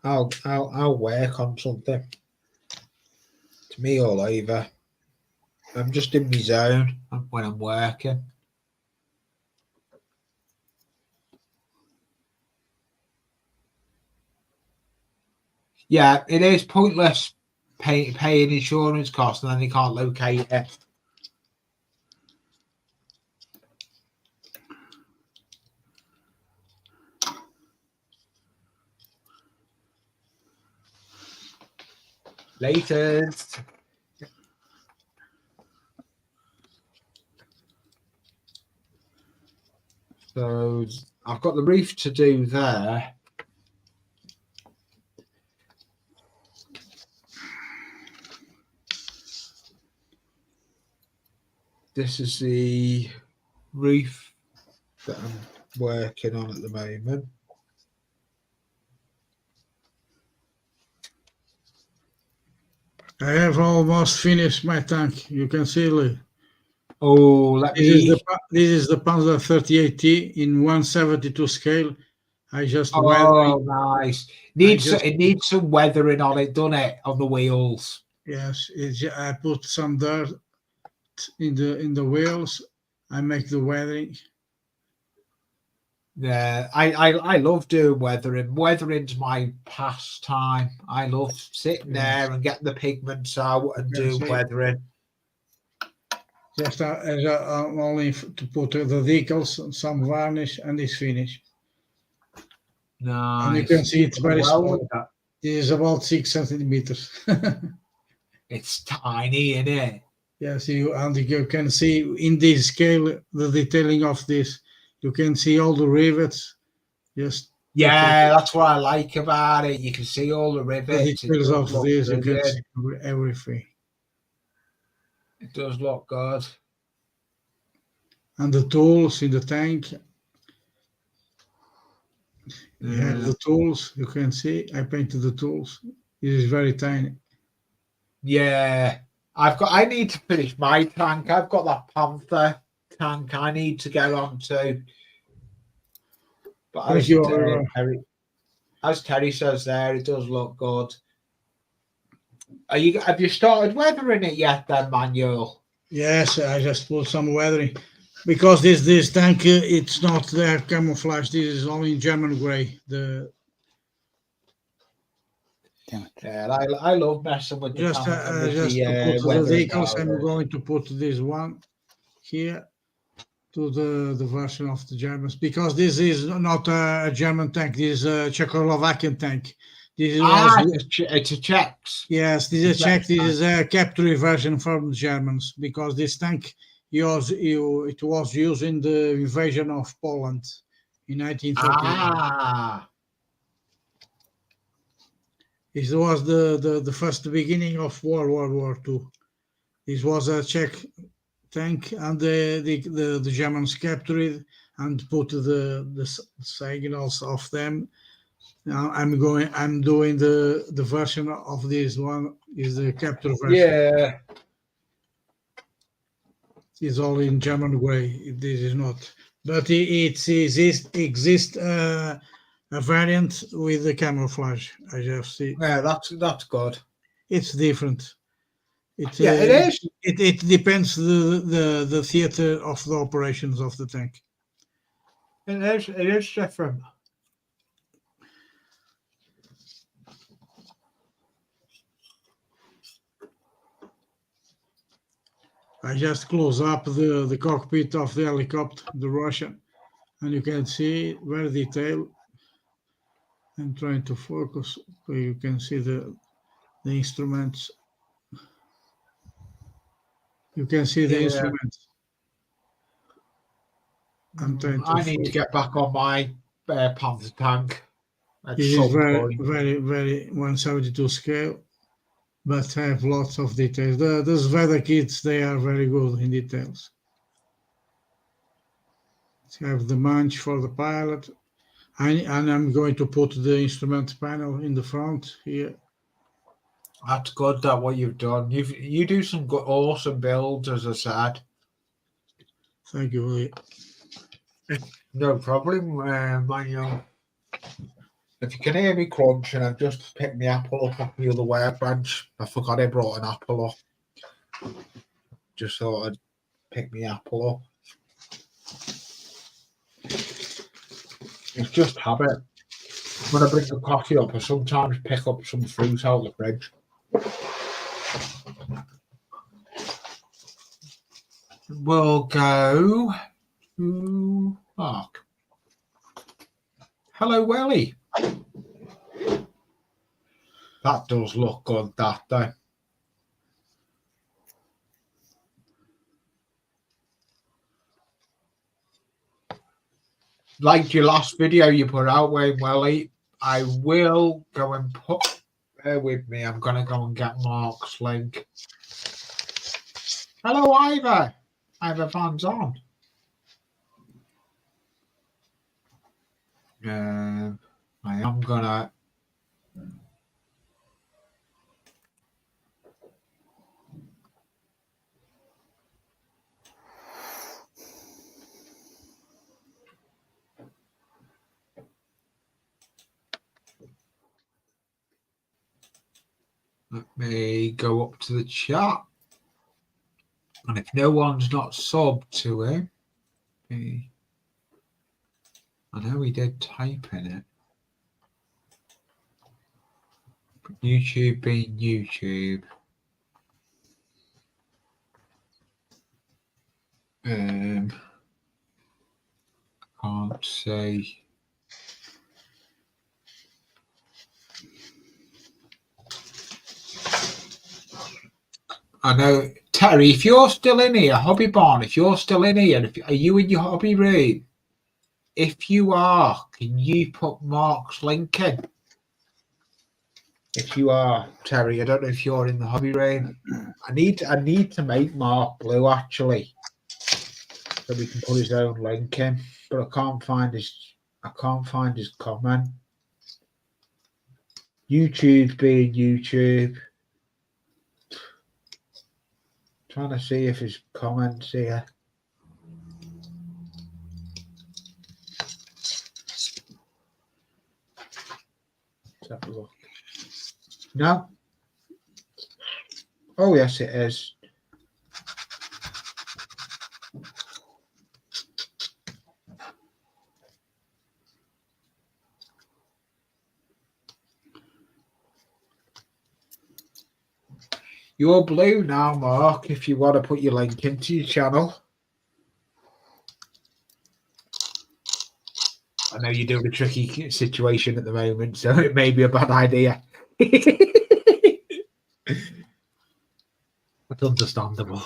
I'll work on something. To me, all over. I'm just in my zone when I'm working. Yeah, it is pointless paying insurance costs and then they can't locate it. Later. So I've got the reef to do there. This is the reef that I'm working on at the moment. I have almost finished my tank. You can see, Lee. Oh, This is the Panzer 38T in 172 scale. I just weathering. Nice. It needs some weathering on it, doesn't it? On the wheels. Yes, I put some dirt in the wheels. I make the weathering. Yeah, I love doing weathering. Weathering's my pastime. I love sitting there and getting the pigments out and doing weathering. Just only to put the decals, some varnish, and it's finished. Nice. And you can see it's very small. It is about 6 centimeters. It's tiny, isn't it? Yes, and you can see in this scale the detailing of this. You can see all the rivets. That's what I like about it. You can see all the rivets. The details of this, you can see everything. It does look good. And the tools in the tank. You have the tools. You can see I painted the tools. It is very tiny. Yeah, I need to finish my tank. I've got that Panther tank I need to get on to. But as Terry says there, it does look good. Have you started weathering it yet then, Manuel? Yes, I just put some weathering. Because this tank, it's not their camouflage. This is only German grey. Yeah, I love messing with the just to put the decals. I'm going to put this one here to the version of the Germans, because this is not a German tank. This is a Czechoslovakian tank. It's a Czechs. Yes, this is a Czech. This is a capture version from the Germans, because this tank it was used in the invasion of Poland in 1939. It was the first beginning of World War II. This was a Czech tank, and the Germans captured it and put the signals of them. Now I'm doing the version of this one is the capture version. Yeah. It's all in German way. This is not, but it exists a variant with the camouflage. I just see. Yeah, that's good. It's different. It is. It depends the theater of the operations of the tank. It is different. I just close up the cockpit of the helicopter, the Russian, and you can see very detailed. I'm trying to focus so you can see the instruments. You can see the instruments. I need to get back on my Panther tank. It is very 172 scale, but have lots of details. Those weather kits, they are very good in details. Have the munch for the pilot, and I'm going to put the instrument panel in the front here. That's good. That what you've done. You do some good, awesome builds, as I said. Thank you, Willie. No problem, Manuel. If you can hear me crunching, I've just picked my apple up off the other workbench. I forgot I brought an apple up. Just thought I'd pick my apple up. It's just habit. When I bring the coffee up, I sometimes pick up some fruit out of the fridge. We'll go to Mark. Hello, Welly. That does look good, that though. Like your last video you put out, Wayne Welly, I will go and put. Bear with me. I'm gonna go and get Mark's link. Hello, Ivor. Ivor Van's on. I am gonna. Let me go up to the chat. And if no one's not subbed to him, I know he did type in it. But YouTube being YouTube. Can't say. I know, Terry, if you're still in here, Hobby Barn, if you're still in here, are you in your hobby room? If you are, can you put Mark's link in? If you are, Terry, I don't know if you're in the hobby room. I need to make Mark blue actually, so we can put his own link in. But I can't find his comment. YouTube being YouTube. Trying to see if his comments here. Let's have a look. No. Oh yes, it is. You're blue now, Mark, if you want to put your link into your channel. I know you're doing a tricky situation at the moment, so it may be a bad idea. That's understandable.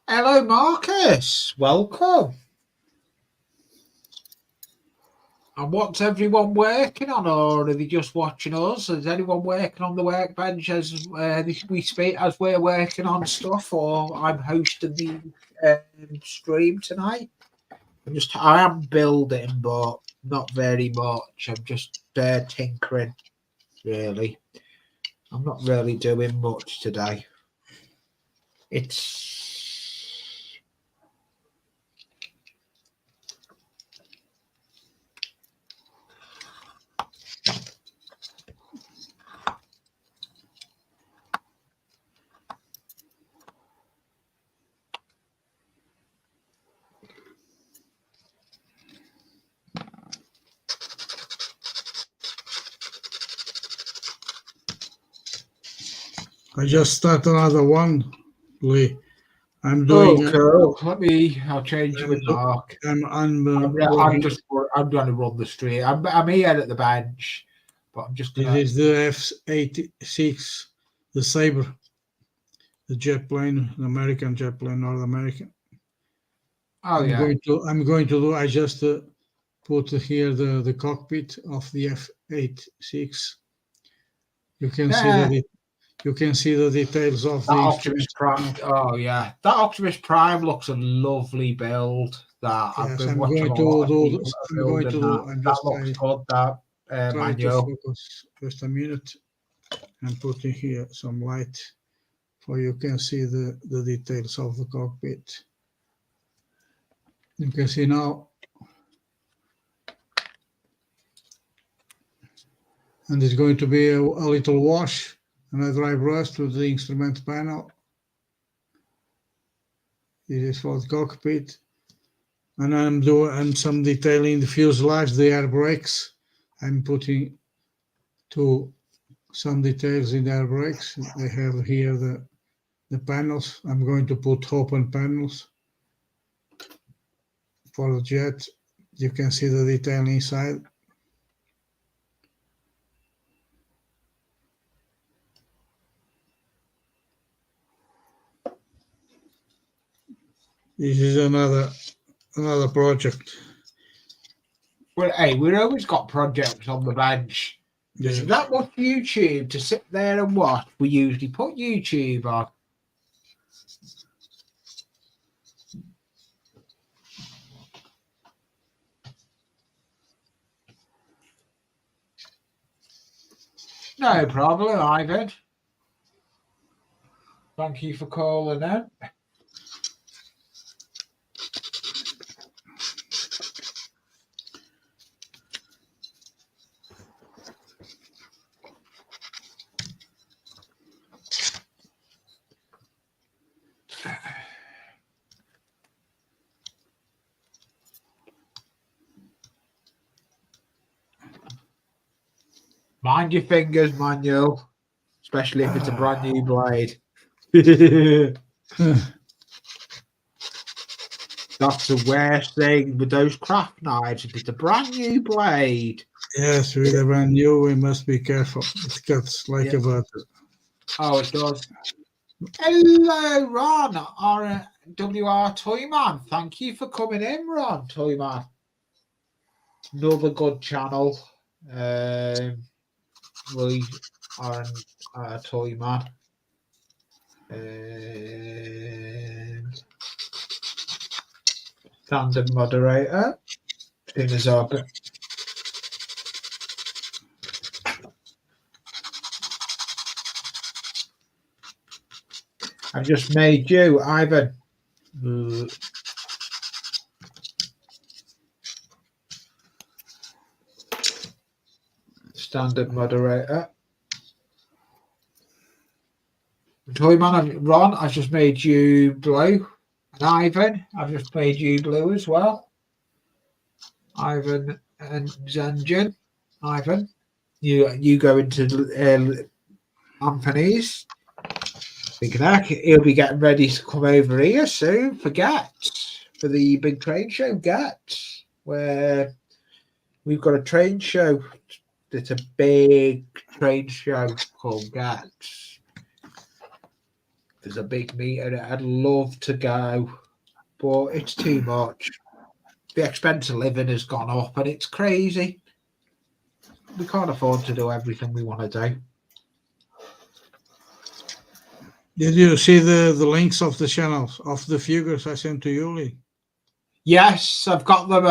Hello, Marcus. Welcome. And what's everyone working on, or are they just watching us? Is anyone working on the workbench as we speak, as we're working on stuff, or I'm hosting the stream tonight? I am building, but not very much. I'm just tinkering, really. I'm not really doing much today. It's I just start another one, Lee. I'm doing. Cool. I'll change it with Mark. I'm going to run the street. I'm here at the bench, but I'm just going to. This is the F-86, the Sabre, the jet plane, an American jet plane, North American. Oh, I'm going to do. I just put here the cockpit of the F-86. You can see that you can see the details of the Optimus Prime. Oh yeah, that Optimus Prime looks a lovely build. That I've been watching a lot of people building that. That looks good. That manual. To focus just a minute. I'm putting here some light, for you can see the details of the cockpit. You can see now. And it's going to be a little wash and a dry brush to the instrument panel. This is for the cockpit. And I'm doing some detailing the fuselage, the air brakes. I'm putting some details in the air brakes. I have here the panels. I'm going to put open panels for the jet. You can see the detail inside. This is another project. Well, hey, we've always got projects on the bench. There's that much YouTube to sit there and watch. We usually put YouTube on. No problem, Ivan. Thank you for calling in. Mind your fingers, Manuel, especially if it's a brand new blade. That's the worst thing with those craft knives. If it's a brand new blade. Yes, with a brand new, we must be careful. It cuts like a butter. Oh, it does. Hello, Ron, our WR Toyman. Thank you for coming in, Ron Toyman. Another good channel. We are a Toyman. Standard moderator. Soon as open. I've just made you, Ivan. Standard moderator. Toyman, Ron, I've just made you blue. And Ivan, I've just made you blue as well. Ivan and Zanjan. Ivan, you go into Anthony's. He'll be getting ready to come over here soon for the big train show, where we've got a train show. It's a big train show called GATS. There's a big meeting. I'd love to go, but it's too much. The expense of living has gone up and it's crazy. We can't afford to do everything we want to do. Did you see the links of the channels of the figures I sent to you, Lee? Yes, I've got them.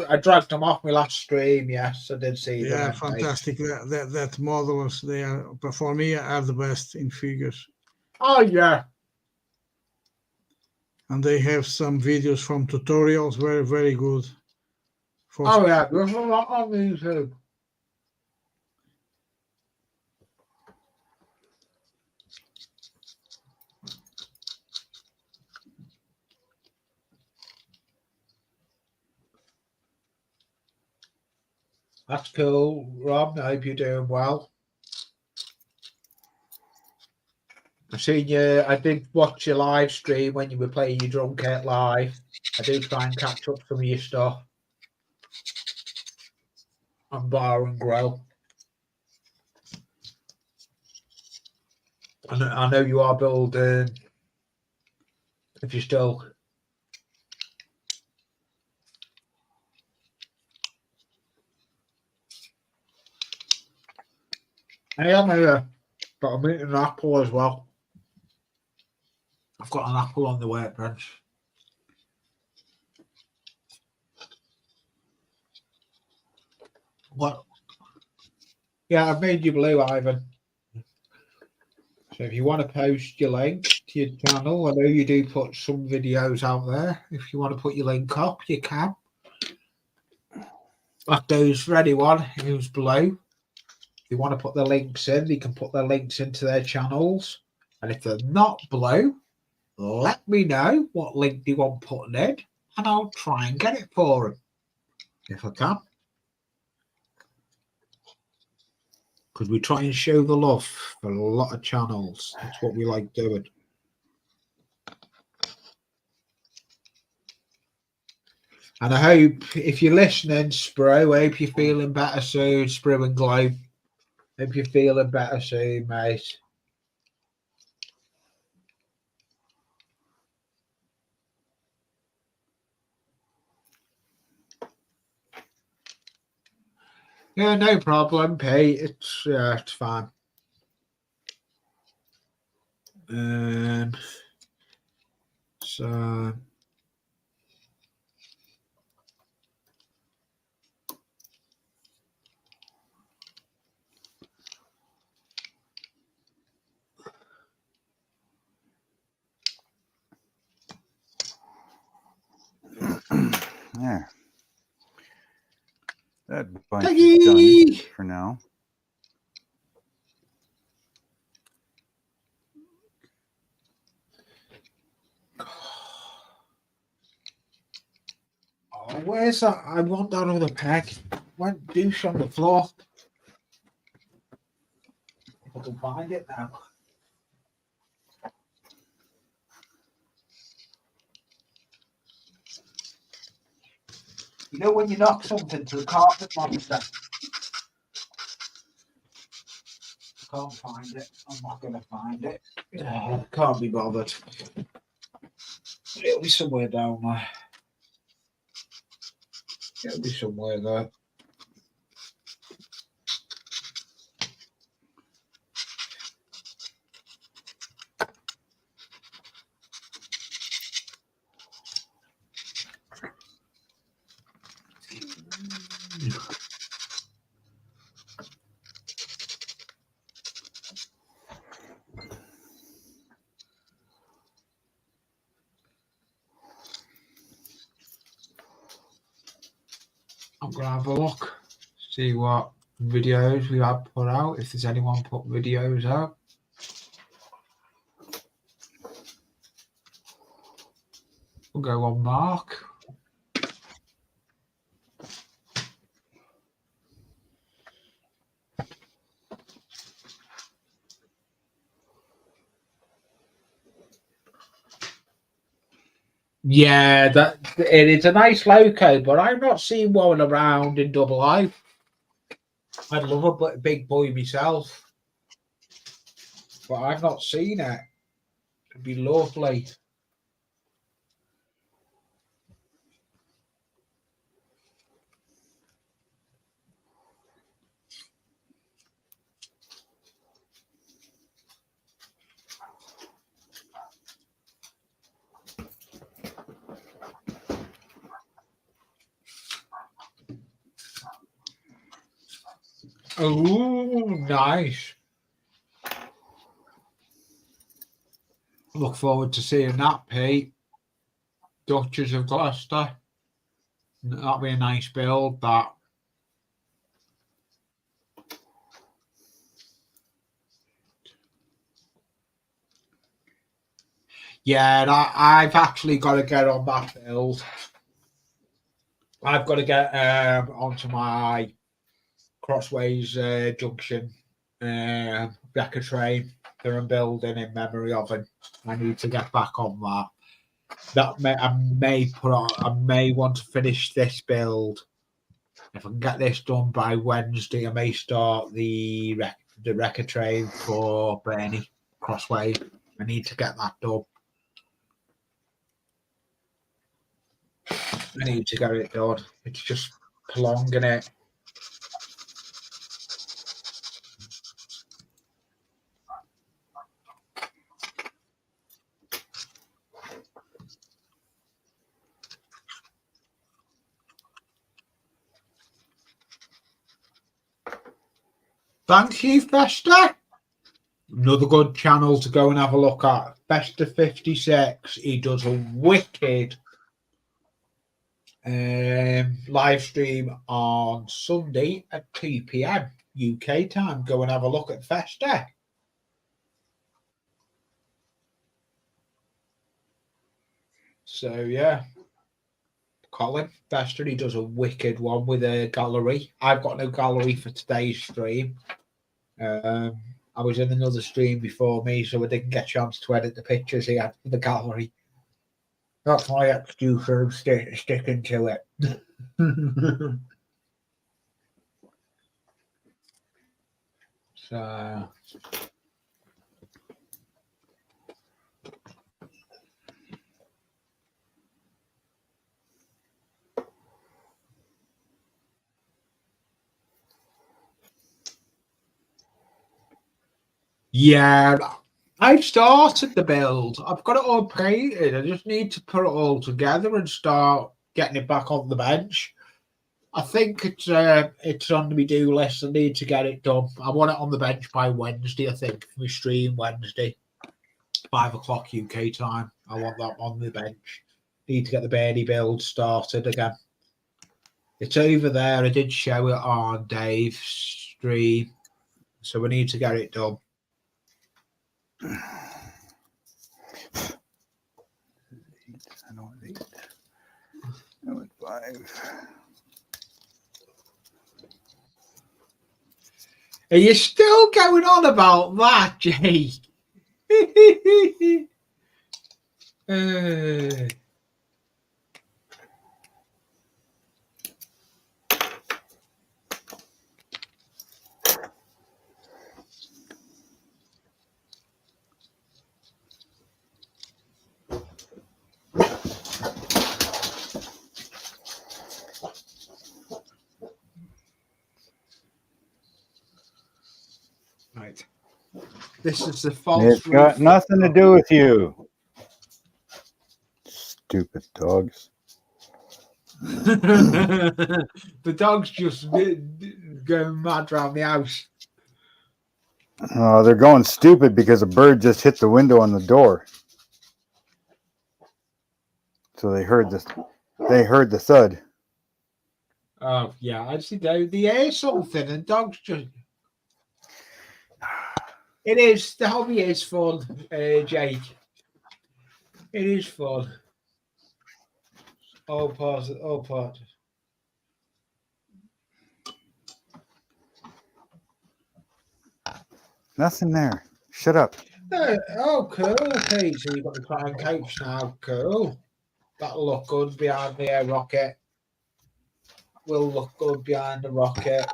I dragged them off my last stream. Yes, I did see them. Yeah, fantastic. That modelers, they are, for me, are the best in figures. Oh yeah. And they have some videos from tutorials, very, very good. Oh yeah, there's a lot on YouTube. That's cool, Rob. I hope you're doing well. I've seen you. I did watch your live stream when you were playing your drum kit live. I do try and catch up some of your stuff on Bar and Grill. I know you are building. If you're still. I am here, but I'm eating an apple as well. I've got an apple on the way, Frends. What? Yeah, I've made you blue, Ivan. So if you want to post your link to your channel, I know you do put some videos out there. If you want to put your link up, you can. Like those for anyone who's blue. If you want to put the links in, they can put their links into their channels. And if they're not blue, let me know what link they want putting in, and I'll try and get it for them if I can. Because we try and show the love for a lot of channels. That's what we like doing. And I hope if you're listening, Spro, I hope you're feeling better soon, Spro and Globe. Hope you're feeling better soon, mate. Yeah, no problem, Pete. It's fine. So There. That bunch is done for now. oh, where's that? I want that other peg. Went douche on the floor. If I can find it now. You know when you knock something to the carpet monster? I can't find it. I'm not going to find it. Can't be bothered. It'll be somewhere down there. It'll be somewhere there. I'm going to have a look, see what videos we have put out, if there's anyone put videos out. We'll go on Mark. Yeah, that it is a nice loco, but I'm not seeing one around in Double I. I'd love a big boy myself, but I've not seen it. It'd be lovely. Oh, nice. Look forward to seeing that, Pete. Duchess of Gloucester. That'll be a nice build, that. Yeah, I've actually got to get on that build. I've got to get onto my Crossways Junction Becker train. they're building in memory of him. I need to get back on that. I may want to finish this build. If I can get this done by Wednesday, I may start the wrecker train for Bernie Crossway. I need to get that done. I need to get it done. It's just prolonging it. Thank you, Fester. Another good channel to go and have a look at. Fester 56. He does a wicked live stream on Sunday at 2 p.m. UK time. Go and have a look at Fester. So yeah, Colin Fester, he does a wicked one with a gallery. I've got no gallery for today's stream. I was in another stream before me, so I didn't get a chance to edit the pictures he had for the gallery. That's my excuse for sticking to it. So yeah, I've started the build. I've got it all created. I just need to put it all together and start getting it back on the bench. I think it's on the do list. I need to get it done. I want it on the bench by Wednesday, I think, for my stream Wednesday, 5 o'clock UK time. I want that on the bench. Need to get the Bernie build started again. It's over there. I did show it on Dave's stream, so we need to get it done. I went 5. Are you still going on about that, Jake? Right. This is the false. It's got nothing to do with you. Stupid dogs. The dog's just going mad around the house. Oh, they're going stupid because a bird just hit the window on the door. So they heard this. They heard the thud. Oh yeah, I see. They hear something, and dogs just. It is. The hobby is fun, Jake. It is fun. All parts. All parts. Nothing there. Shut up. Oh, cool, Pete. So you've got the crown coach now. Cool. That'll look good behind the rocket. Will look good behind the rocket.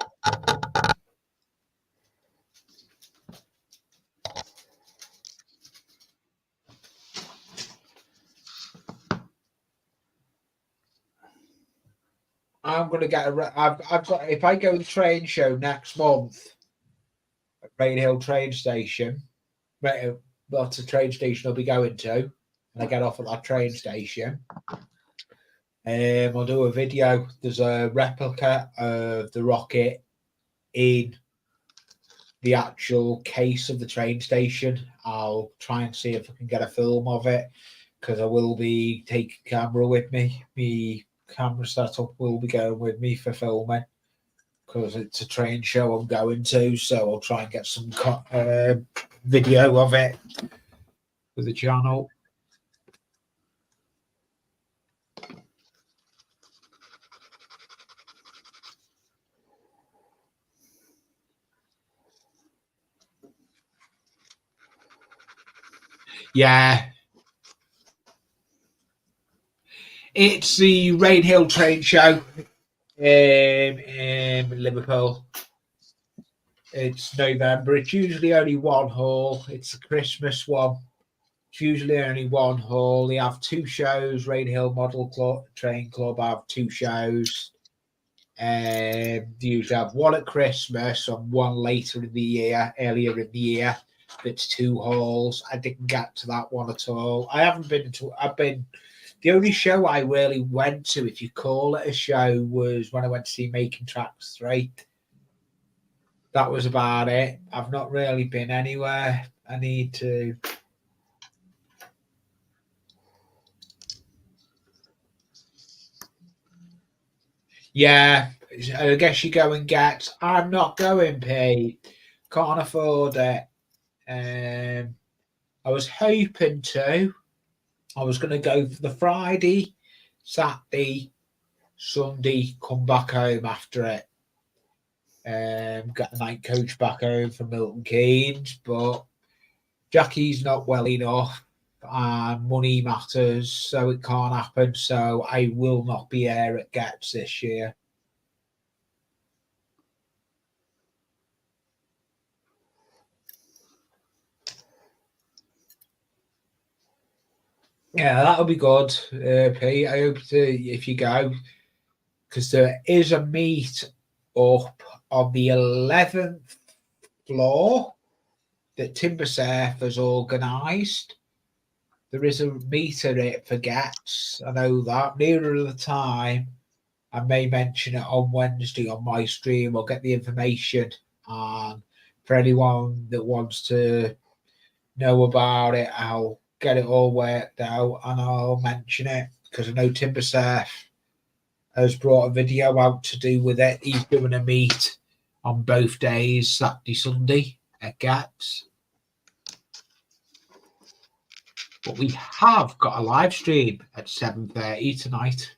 I'm going to get I've got, if I go to the train show next month at Rain Hill train station, that's a train station I'll be going to, and I get off at that train station. I'll do a video. There's a replica of the rocket in the actual case of the train station. I'll try and see if I can get a film of it, because I will be taking camera with me. The camera setup will be going with me for filming, because it's a train show I'm going to, so I'll try and get some video of it for the channel. Yeah. It's the Rainhill Train Show in Liverpool. It's November. It's usually only one hall. It's a Christmas one. It's usually only one hall. They have two shows. Rainhill Model Train Club have two shows. They usually have one at Christmas and one later in the year, earlier in the year. It's two halls. I didn't get to that one at all. I haven't been to. The only show I really went to, if you call it a show, was when I went to see Making Tracks 3. That was about it. I've not really been anywhere. I need to. Yeah, I guess you go and get. I'm not going, Pete. Can't afford it. I was hoping to. I was going to go for the Friday, Saturday, Sunday, come back home after it. Get the night coach back home from Milton Keynes, but Jackie's not well enough and money matters, so it can't happen. So I will not be here at Gets this year. Yeah, that'll be good, Pete. I hope if you go, because there is a meet up on the 11th floor that Timber Surf has organised. There is a meet at it for Gets. I know that. Nearer the time, I may mention it on Wednesday on my stream. I'll get the information. And for anyone that wants to know about it, I'll get it all worked out and I'll mention it, because I know Timber Surf has brought a video out to do with it. He's doing a meet on both days, Saturday, Sunday at Gets. But we have got a live stream at 7:30 tonight.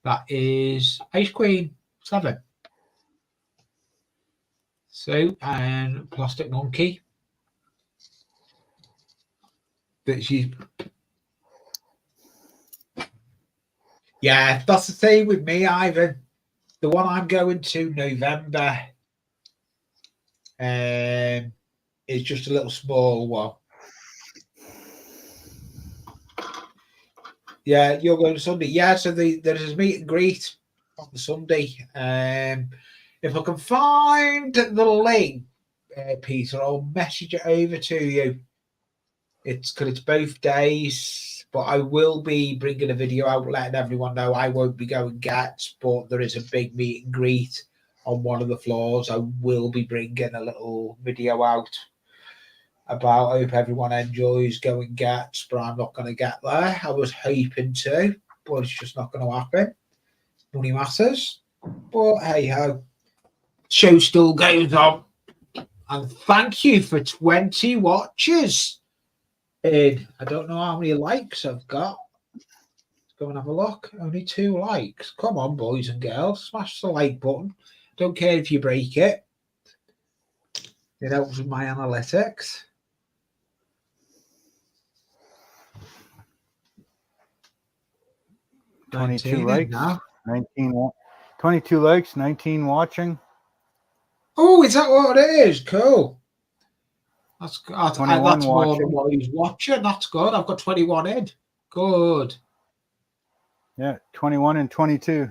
That is Ice Queen 7. So, and Plastic Monkey. That she's. Yeah, that's the thing with me, Ivan. The one I'm going to November is just a little small one. Yeah, you're going to Sunday. Yeah, so there's a meet and greet on the Sunday. If I can find the link, Peter, I'll message it over to you. It's because it's both days, but I will be bringing a video out letting everyone know I won't be going Gets, but there is a big meet and greet on one of the floors. I will be bringing a little video out about. I hope everyone enjoys going Gets, but I'm not going to get there. I was hoping to, but it's just not going to happen. Money matters, but hey ho, show still goes on. And thank you for 20 watches. And I don't know how many likes I've got. Let's go and have a look. Only 2 likes. Come on, boys and girls, smash the like button. Don't care if you break it. It helps with my analytics. $22 likes now. 22 likes, 19 watching. Oh, is that what it is? Cool. That's more than what he's watching. That's good. I've got 21 in. Good. Yeah, 21 and 22.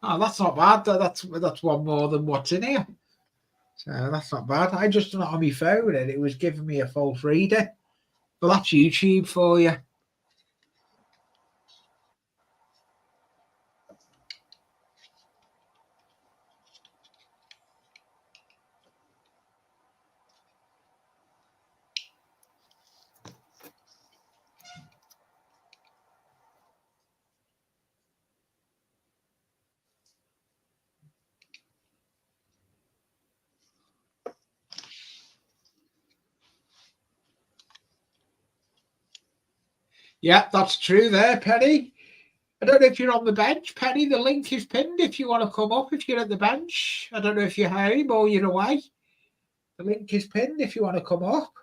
Oh, that's not bad. That's one more than what's in here. So that's not bad. I just done it on my phone and it was giving me a false reader. But that's YouTube for you. Yeah, that's true there, Penny. I don't know if you're on the bench, Penny. The link is pinned if you want to come up, if you're at the bench. I don't know if you're home or you're away. The link is pinned if you want to come up.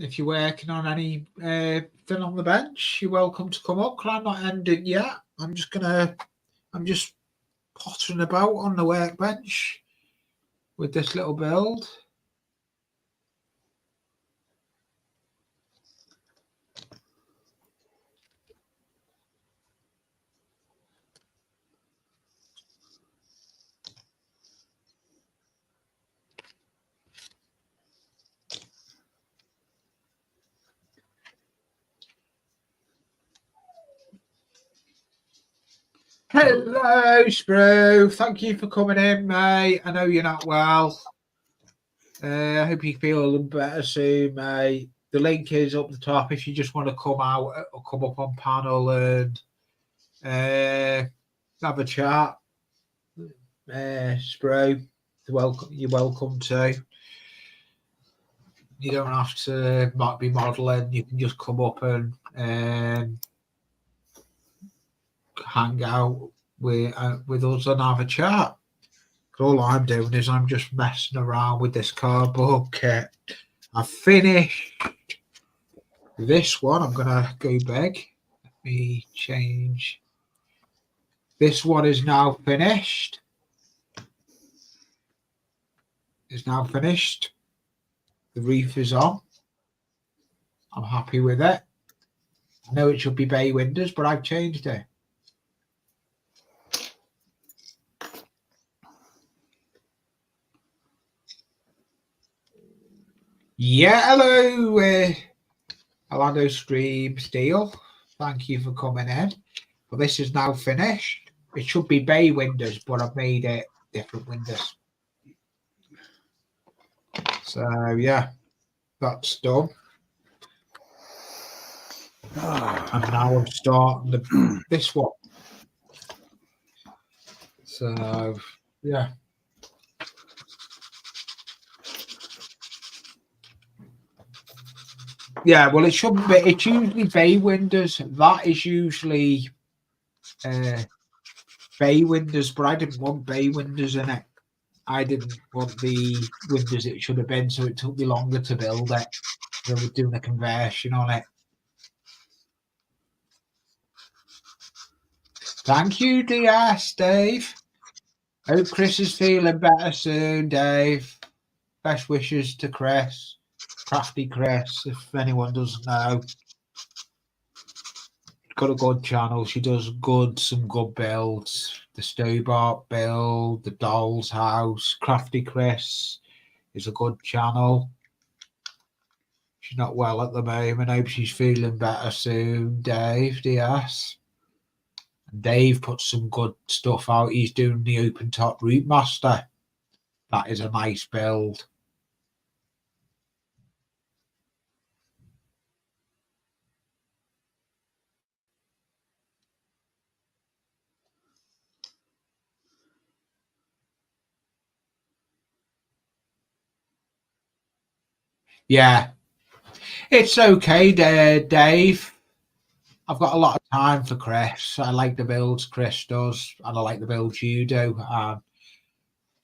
if you're working on any thing on the bench, you're welcome to come up. I'm not ending yet. I'm just pottering about on the workbench with this little build. Hello, Sprue. Thank you for coming in, mate. I know you're not well. I hope you feel better soon, mate. The link is up the top if you just want to come out or come up on panel and have a chat. Sprue, you're welcome to. You don't have to be modelling. You can just come up and hang out with us and have a chat. All I'm doing is I'm just messing around with this cardboard kit. I've finished this one. I'm gonna go big. Let me change. This one is now finished. It's now finished. The reef is on. I'm happy with it. I know it should be bay windows, but I've changed it. Yeah, hello, Orlando Stream Steel. Thank you for coming in. But this is now finished. It should be bay windows, but I've made it different windows. So yeah, that's done. And now I'm starting this one. So yeah. Yeah, well, it shouldn't be. It's usually bay windows. That is usually bay windows, but I didn't want bay windows in it. I didn't want the windows it should have been, so it took me longer to build it. I was doing a conversion on it. Thank you, DS, Dave. Hope Chris is feeling better soon, Dave. Best wishes to Chris. Crafty Chris, if anyone doesn't know. Got a good channel. She does some good builds. The Stobart build, the Doll's House. Crafty Chris is a good channel. She's not well at the moment. I hope she's feeling better soon, Dave DS. And Dave put some good stuff out. He's doing the open top Root Master. That is a nice build. Yeah, it's okay, Dave. I've got a lot of time for Chris. I like the builds Chris does, and I like the builds you do.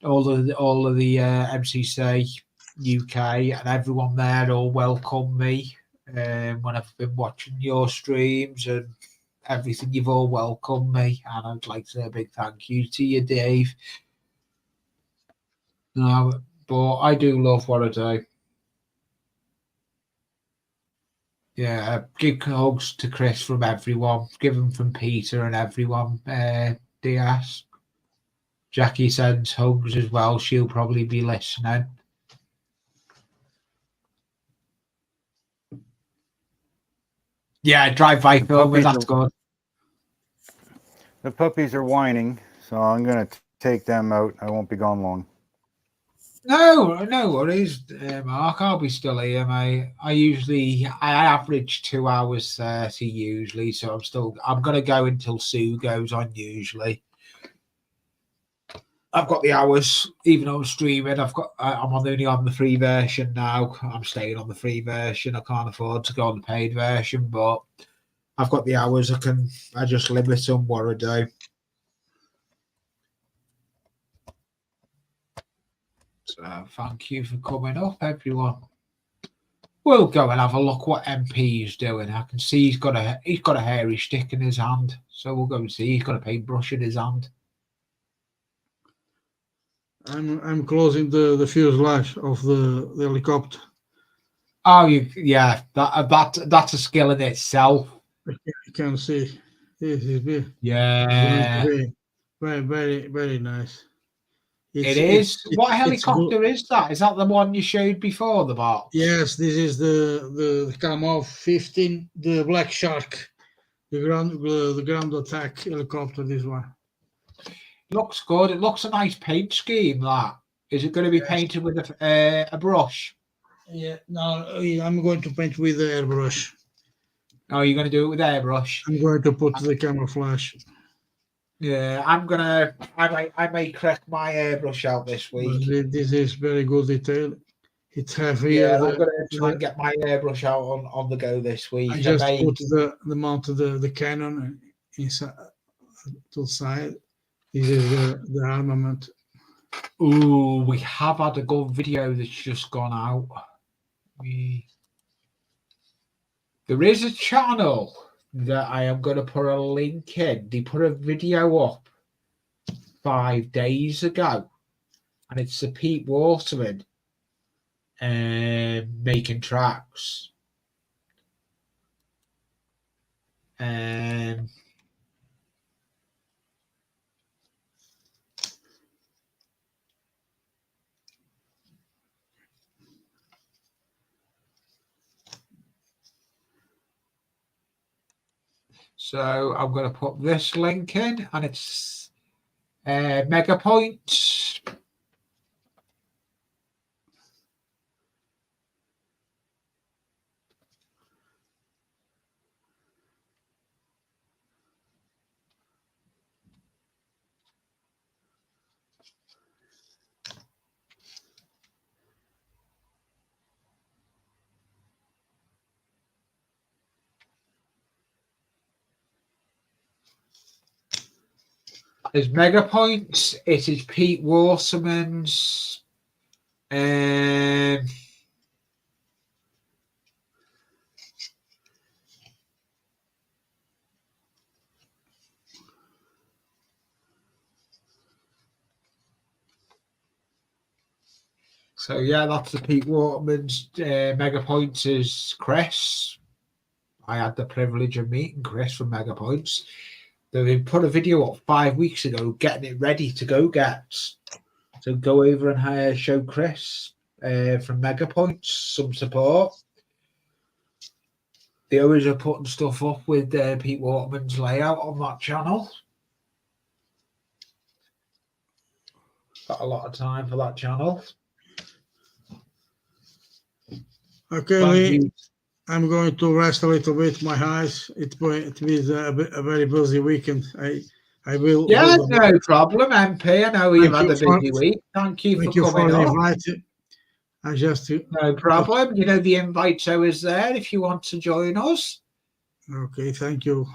All of the MCC UK and everyone there all welcome me when I've been watching your streams and everything. You've all welcomed me, and I'd like to say a big thank you to you, Dave. No, but I do love what I do. Yeah, give hugs to Chris from everyone. Give them from Peter and everyone. DS. Jackie sends hugs as well. She'll probably be listening. Yeah, drive-by filming. That's good. The puppies are whining, so I'm going to take them out. I won't be gone long. No worries, Mark. I'll be still here, mate. I average 2 hours 30 usually, so I'm gonna go until Sue goes on usually. I've got the hours, even though I'm streaming. I'm only on the free version now. I'm staying on the free version. I can't afford to go on the paid version, but I've got the hours. I just limit them what I do. So thank you for coming up, everyone. We'll go and have a look what MP is doing. I can see he's got a hairy stick in his hand, so we'll go and see. He's got a paintbrush in his hand. I'm closing the fuselage of the helicopter. Oh, yeah, that's a skill in itself. You can see this is going Yeah, to be very, very, very nice. it is. What helicopter is that? Is that the one you showed before the box? Yes, this is the Kamov 15, the Black Shark, the ground attack helicopter. This one looks good. It looks a nice paint scheme. That is it going to be painted with a brush? Yeah, no, I'm going to paint with the airbrush. Oh, you're going to do it with airbrush? I'm going to put the camouflage. Yeah, I may crack my airbrush out this week. This is very good detail. It's heavy. Yeah, I'm going to try and get my airbrush out on the go this week. I just put the mount of the cannon inside to the side. This is the armament. Ooh, we have had a good video that's just gone out. There is a channel that I am going to put a link in. They put a video up 5 days ago, and it's the Pete Waterman making tracks. So I'm going to put this link in, and it's Mega Points. There's Mega Points. It is Pete Waterman's. So yeah, that's the Pete Waterman's Mega Points is Chris. I had the privilege of meeting Chris from Mega Points. They put a video up 5 weeks ago, getting it ready to go So go over and show Chris from Mega Points some support. They always are putting stuff up with Pete Waterman's layout on that channel. Got a lot of time for that channel. Okay, Lee, I'm going to rest a little bit. My eyes. It's going to be a very busy weekend. I will. Yeah, no problem, MP. I know you've had a busy week. Thank you for coming on. No problem. You know the invite's always there if you want to join us. Okay, thank you.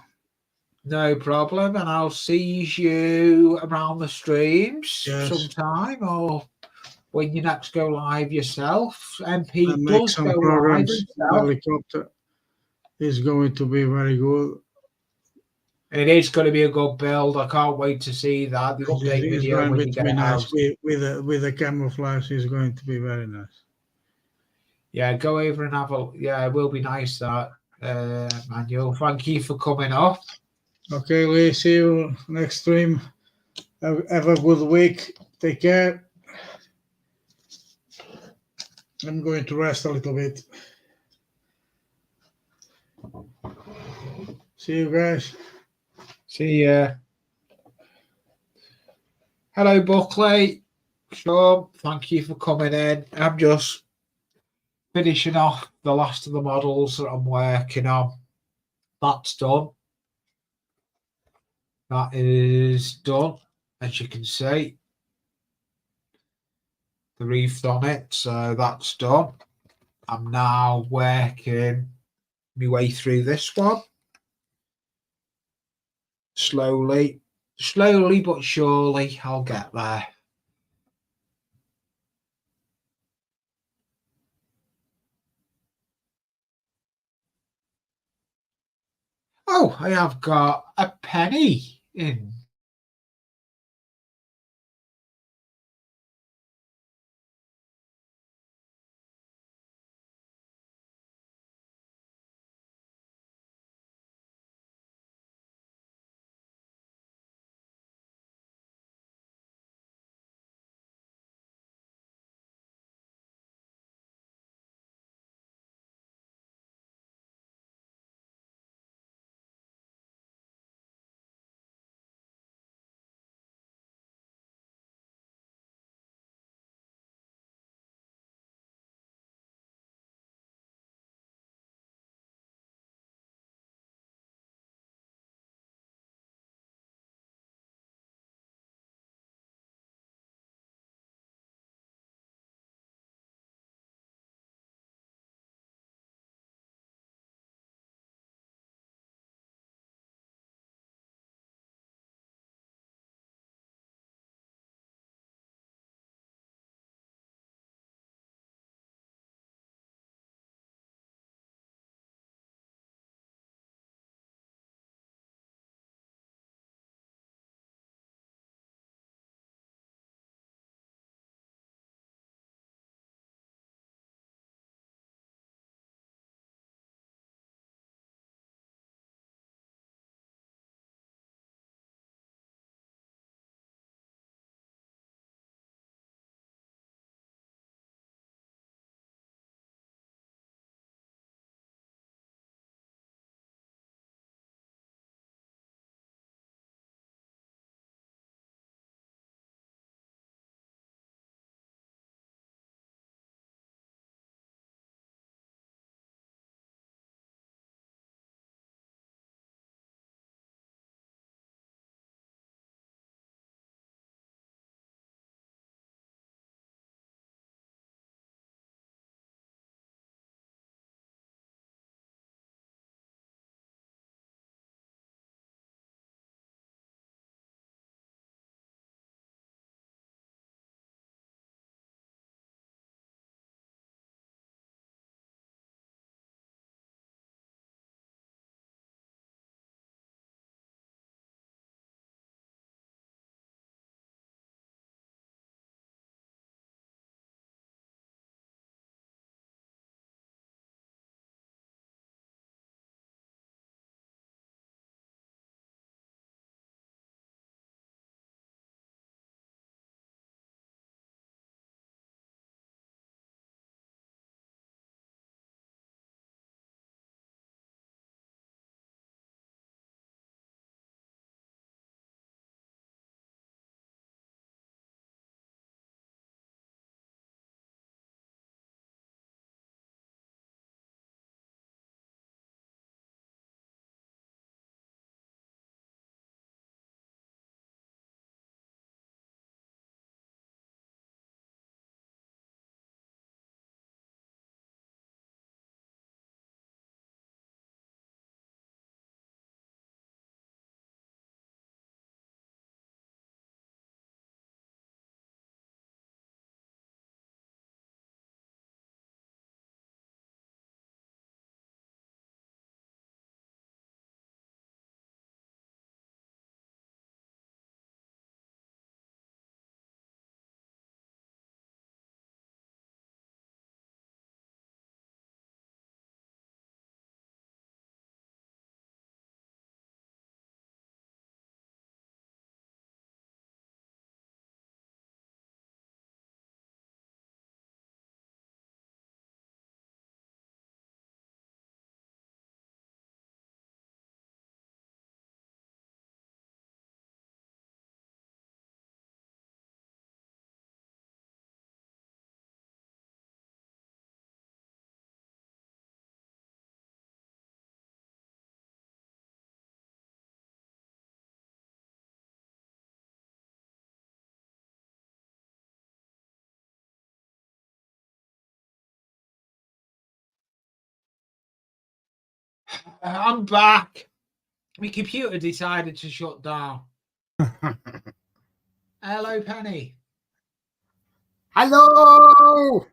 No problem, and I'll see you around the streams sometime, or when you next go live yourself. MP does go live himself. Helicopter is going to be very good. It is going to be a good build. I can't wait to see that. The update video when you get it out. With the camouflage is going to be very nice. Yeah, go over and have a. Yeah, it will be nice that, Manuel. Thank you for coming off. Okay, Lee. See you next stream. Have a good week. Take care. I'm going to rest a little bit. See you guys. See ya. Hello, Buckley. Sean, thank you for coming in. I'm just finishing off the last of the models that I'm working on. That's done. That is done, as you can see. The reef on it, so that's done. I'm now working my way through this one. Slowly but surely I'll get there. Oh, I have got a penny in. I'm back. My computer decided to shut down. Hello, Penny. Hello.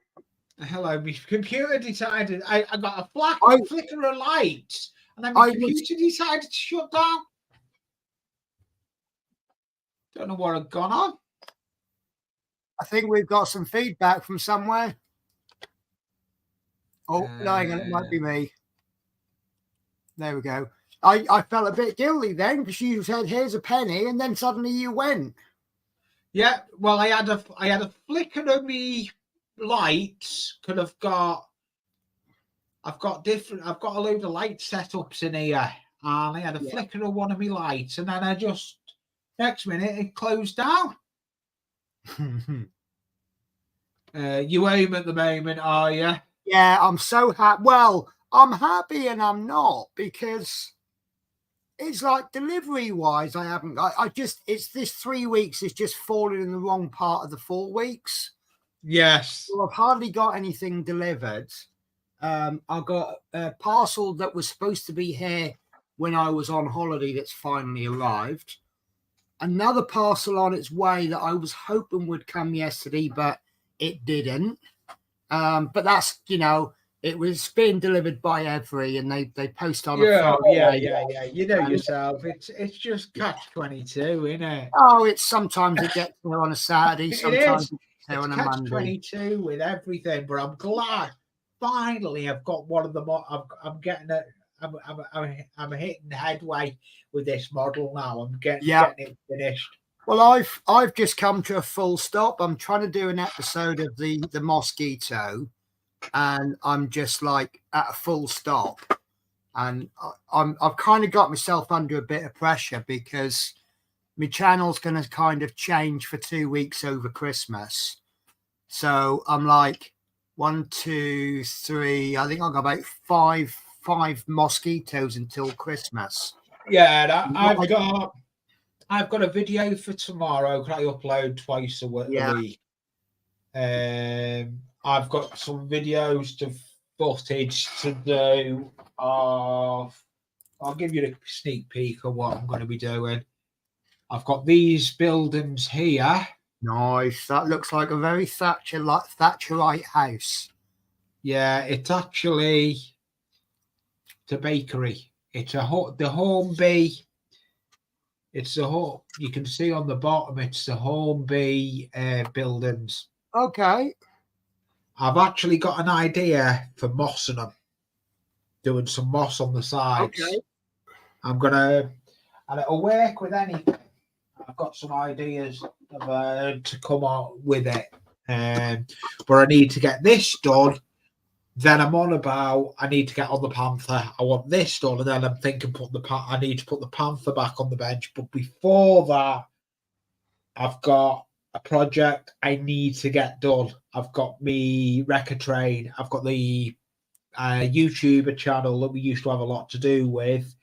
Hello, my computer decided I got a flicker of lights And then my computer decided to shut down. Don't know what had gone on. I think we've got some feedback from somewhere. Oh, no, hang on, it might be me. There we go. I felt a bit guilty then because you said, "Here's a penny," and then suddenly you went. Yeah, well, I had a flicker of me lights. I've got a load of light setups in here, and I had a flicker of one of my lights, and then next minute it closed down. You home at the moment, are you? Yeah, I'm so happy. Well, I'm happy and I'm not, because it's like delivery wise, it's this 3 weeks is just fallen in the wrong part of the 4 weeks. Yes. So I've hardly got anything delivered. I got a parcel that was supposed to be here when I was on holiday that's finally arrived. Another parcel on its way that I was hoping would come yesterday, but it didn't. But that's, it was being delivered by Every, and they post on a Friday. Yeah. You know yourself. It's just catch-22, isn't it? Oh, it's sometimes it gets there on a Saturday, sometimes it gets there on a Monday. Catch-22 with everything, but I'm glad finally I've got one of them. I'm getting it. I'm hitting headway with this model now. I'm getting it finished. Well, I've just come to a full stop. I'm trying to do an episode of the Mosquito, and I'm just like at a full stop, and I've kind of got myself under a bit of pressure because my channel's going to kind of change for 2 weeks over Christmas. So I'm like 1, 2, 3. I think I've got about five mosquitoes until Christmas. Yeah, I've got a video for tomorrow. Can I upload twice a week? I've got some footage to do of. I'll give you a sneak peek of what I'm going to be doing. I've got these buildings here. Nice. That looks like a very Thatcherite house. Yeah, it's actually the bakery. It's the Hornby. It's the whole. You can see on the bottom. It's the Hornby buildings. Okay. I've actually got an idea for mossing them. Doing some moss on the sides. Okay. And it'll work with anything. I've got some ideas to come out with it, but I need to get this done. Then I'm on about I need to get on the Panther. I want this done, and then I'm thinking I need to put the Panther back on the bench. But before that, I've got a project I need to get done. I've got me Wrecker Train. I've got the YouTuber channel that we used to have a lot to do with.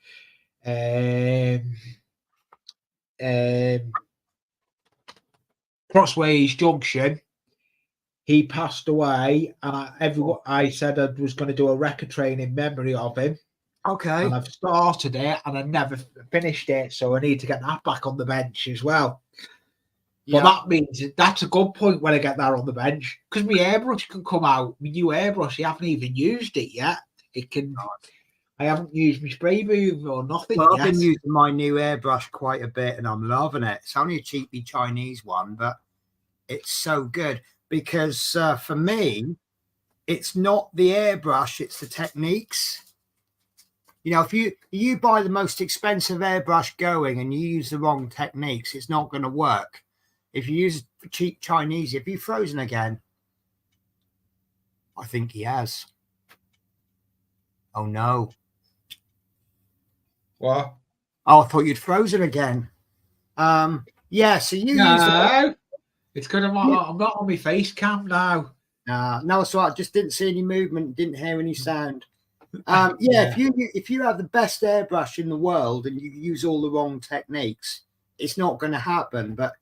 Crossways Junction. He passed away, and I said I was going to do a Wrecker Train in memory of him. Okay. And I've started it, and I never finished it, so I need to get that back on the bench as well. Yeah. But that means that's a good point when I get that on the bench, because my airbrush can come out. My new airbrush, I haven't even used it yet. It can. I haven't used my spray booth or nothing yet. I've been using my new airbrush quite a bit, and I'm loving it. It's only a cheapy Chinese one, but it's so good because for me, it's not the airbrush; it's the techniques. If you buy the most expensive airbrush going and you use the wrong techniques, it's not going to work. If you use cheap Chinese, if you've frozen again, I think he has. Oh no. What? Oh, I thought you'd frozen again. Yeah, so you use it's because I'm not on my face cam now. No, so I just didn't see any movement, didn't hear any sound. Yeah. If you have the best airbrush in the world and you use all the wrong techniques, it's not going to happen. But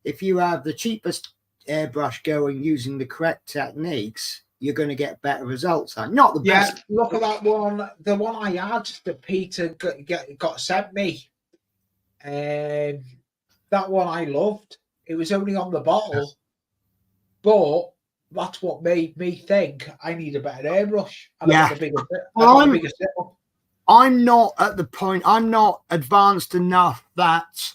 if you have the cheapest airbrush going using the correct techniques, you're going to get better results. Not the best. Look at that one. The one I had that Peter got sent me. That one I loved. It was only on the bottle, but that's what made me think I need a better airbrush. I got a bigger setup. I'm not at the point, I'm not advanced enough that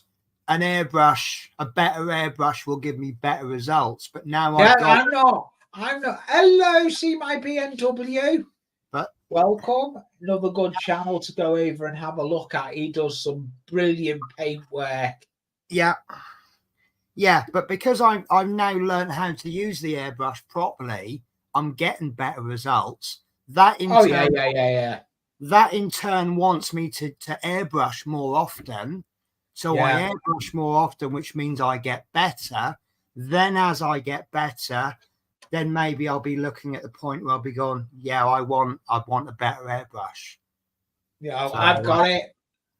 an airbrush, a better airbrush will give me better results. But now Yeah, I've got... I'm not. Hello, see my BMW. But welcome. Another good channel to go over and have a look at. He does some brilliant paint work. yeah. Yeah, but because I've now learned how to use the airbrush properly, I'm getting better results. That in turn, yeah. That in turn wants me to airbrush more often. So I airbrush more often, which means I get better. Then as I get better, then maybe I'll be looking at the point where I'll be going, yeah, I want a better airbrush. Yeah, so, I've got it.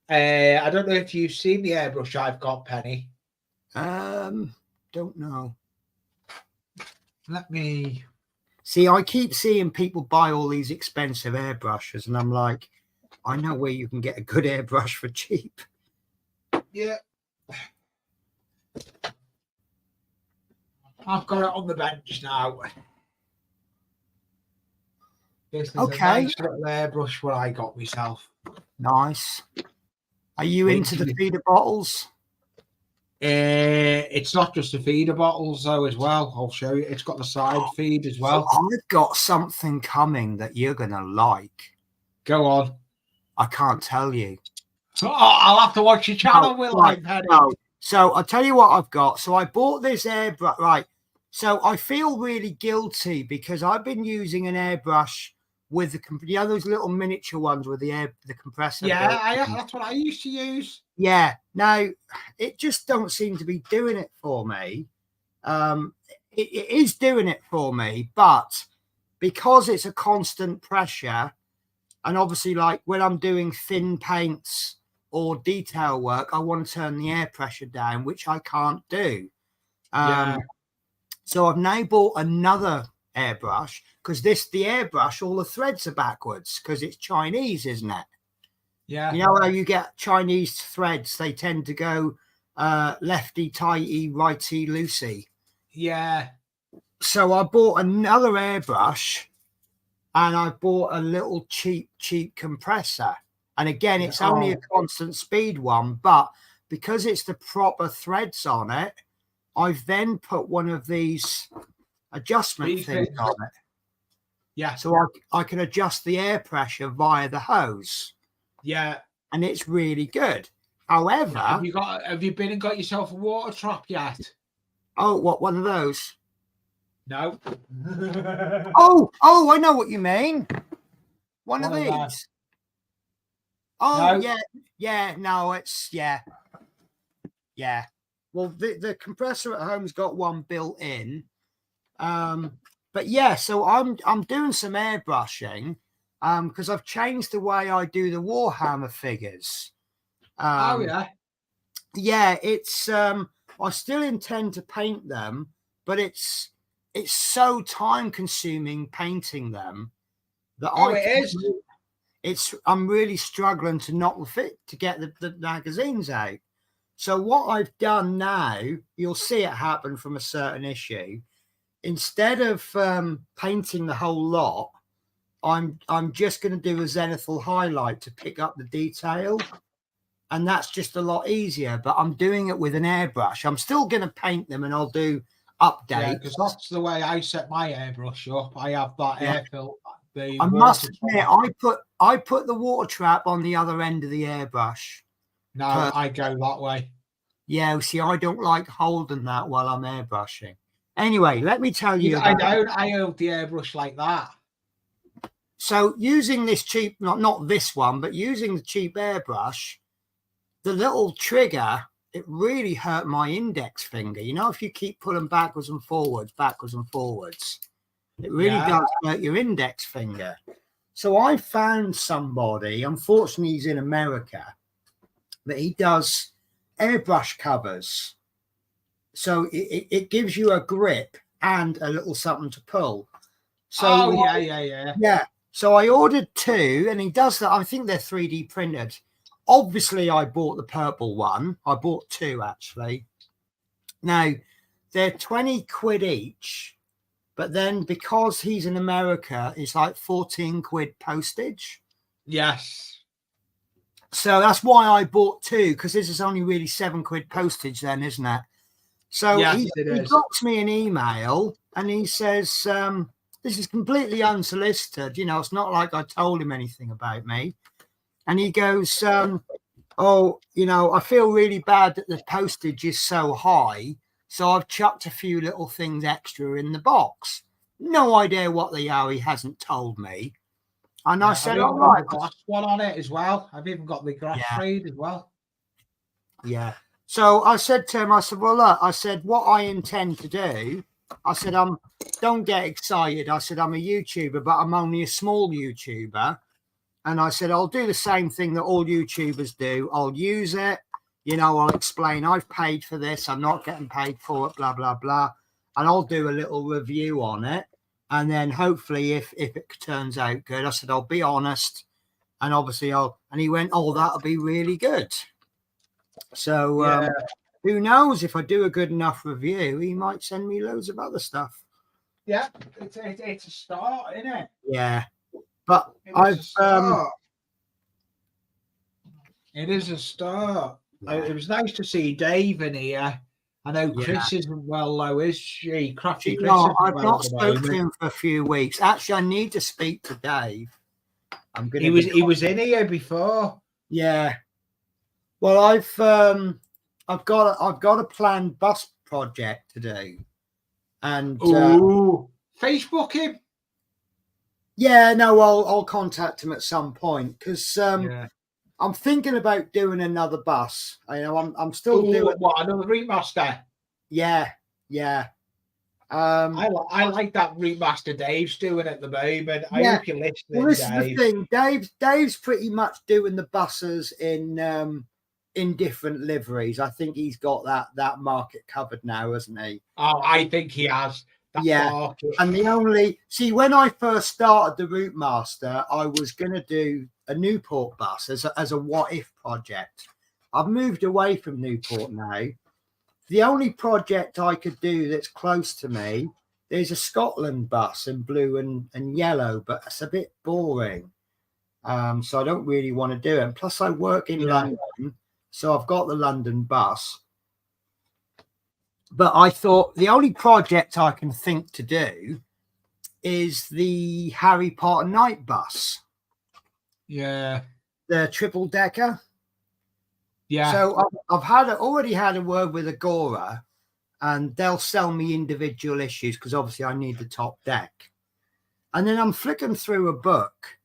I don't know if you've seen the airbrush I've got, Penny. Don't know. Let me see. I keep seeing people buy all these expensive airbrushes, and I'm like, I know where you can get a good airbrush for cheap. Yeah. I've got it on the bench now. This is a nice little airbrush what I got myself. Nice. Are you into the feeder bottles? It's not just the feeder bottles though as well. I'll show you. It's got the side feed as well. So I've got something coming that you're gonna like. Go on. I can't tell you. So I'll have to watch your channel, will I, Penny? No. So I'll tell you what I've got. So I bought this airbrush, right? So I feel really guilty because I've been using an airbrush with those little miniature ones with the compressor. Yeah, that's what I used to use. Yeah. Now it just don't seem to be doing it for me. It is doing it for me, but because it's a constant pressure, and obviously, like when I'm doing thin paints or detail work, I want to turn the air pressure down, which I can't do. So I've now bought another airbrush because the airbrush, all the threads are backwards because it's Chinese, isn't it? Yeah. You know how you get Chinese threads? They tend to go lefty tighty, righty loosey. Yeah. So I bought another airbrush and I bought a little cheap compressor. And again, it's only a constant speed one, but because it's the proper threads on it, I've then put one of these adjustment things on it. Yeah. So I can adjust the air pressure via the hose. Yeah. And it's really good. However, have you been and got yourself a water trap yet? Oh, what, one of those? No. oh, I know what you mean. One of these. That. Oh, no. Yeah. No, it's yeah. Well, the compressor at home's got one built in. But yeah, so I'm doing some airbrushing because I've changed the way I do the Warhammer figures. Yeah, it's I still intend to paint them, but it's so time consuming painting them that I'm really struggling to get the magazines out. So what I've done now, you'll see it happen from a certain issue. Instead of painting the whole lot, I'm just going to do a zenithal highlight to pick up the detail. And that's just a lot easier, but I'm doing it with an airbrush. I'm still going to paint them and I'll do updates. Yeah, because that's the way I set my airbrush up. I have that air filter. I must admit, I put the water trap on the other end of the airbrush. No, I go that way. Yeah, see, I don't like holding that while I'm airbrushing. Anyway, let me tell you. I hold the airbrush like that. So using this cheap, not this one, but using the cheap airbrush, the little trigger, it really hurt my index finger. You know, if you keep pulling backwards and forwards, it really does hurt your index finger. So I found somebody, unfortunately he's in America, but he does airbrush covers. So it gives you a grip and a little something to pull. So yeah. So I ordered two, and he does that. I think they're 3D printed. Obviously, I bought the purple one. I bought two actually. Now they're 20 quid each, but then because he's in America, it's like 14 quid postage. Yes. So that's why I bought 2, because this is only really £7 postage then, isn't it? So Yes, he drops me an email and he says, this is completely unsolicited. You know, it's not like I told him anything about me. And he goes, oh, you know, I feel really bad that the postage is so high. So I've chucked a few little things extra in the box. No idea what they are. He hasn't told me. And I said, all right. The glass one on it as well. I've even got the glass shade as well. Yeah. So I said to him, I said, well, look, I said, what I intend to do, I said, don't get excited. I said, I'm a YouTuber, but I'm only a small YouTuber. And I said, I'll do the same thing that all YouTubers do. I'll use it. You know, I'll explain, I've paid for this. I'm not getting paid for it, blah, blah, blah. And I'll do a little review on it. And then hopefully if it turns out good, I said, I'll be honest. And obviously and he went, oh, that'll be really good. So who knows, if I do a good enough review, he might send me loads of other stuff. Yeah, it's a start, isn't it? Yeah. But it is a start. It was nice to see Dave in here. I know Chris isn't well, though, is she? Crafty Chris. No, I've not spoken to him for a few weeks. Actually, I need to speak to Dave. He was in here before. Yeah. Well, I've got a planned bus project to do, and Facebook him. Yeah, no, I'll contact him at some point because I'm thinking about doing another bus. You know, I'm still doing another remaster. Yeah. I like that remaster Dave's doing at the moment. I hope you're listening. Well, this is the thing. Dave's pretty much doing the buses in different liveries. I think he's got that market covered now, hasn't he? Oh, I think he has. Market. And when I first started the Route Master, I was going to do a Newport bus as a what if project. I've moved away from Newport now. The only project I could do that's close to me is a Scotland bus in blue and yellow, but it's a bit boring. So I don't really want to do it. And plus I work in London, so I've got the London bus. But I thought the only project I can think to do is the Harry Potter night bus. Yeah. The triple decker. Yeah. So I've already had a word with Agora, and they'll sell me individual issues because obviously I need the top deck. And then I'm flicking through a book,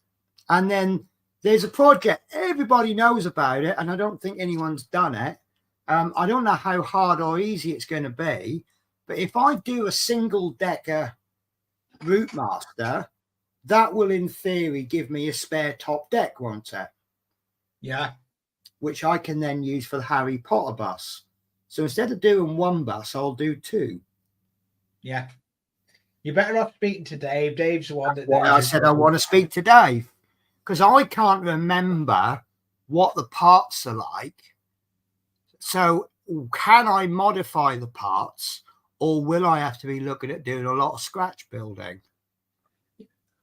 and then there's a project. Everybody knows about it, and I don't think anyone's done it. I don't know how hard or easy it's going to be, but if I do a single decker Route Master, that will in theory give me a spare top deck, won't it? Yeah. Which I can then use for the Harry Potter bus. So instead of doing one bus, I'll do 2. Yeah. You're better off speaking to Dave. Dave's the one that... I said I want to speak to Dave because I can't remember what the parts are like. So can I modify the parts, or will I have to be looking at doing a lot of scratch building?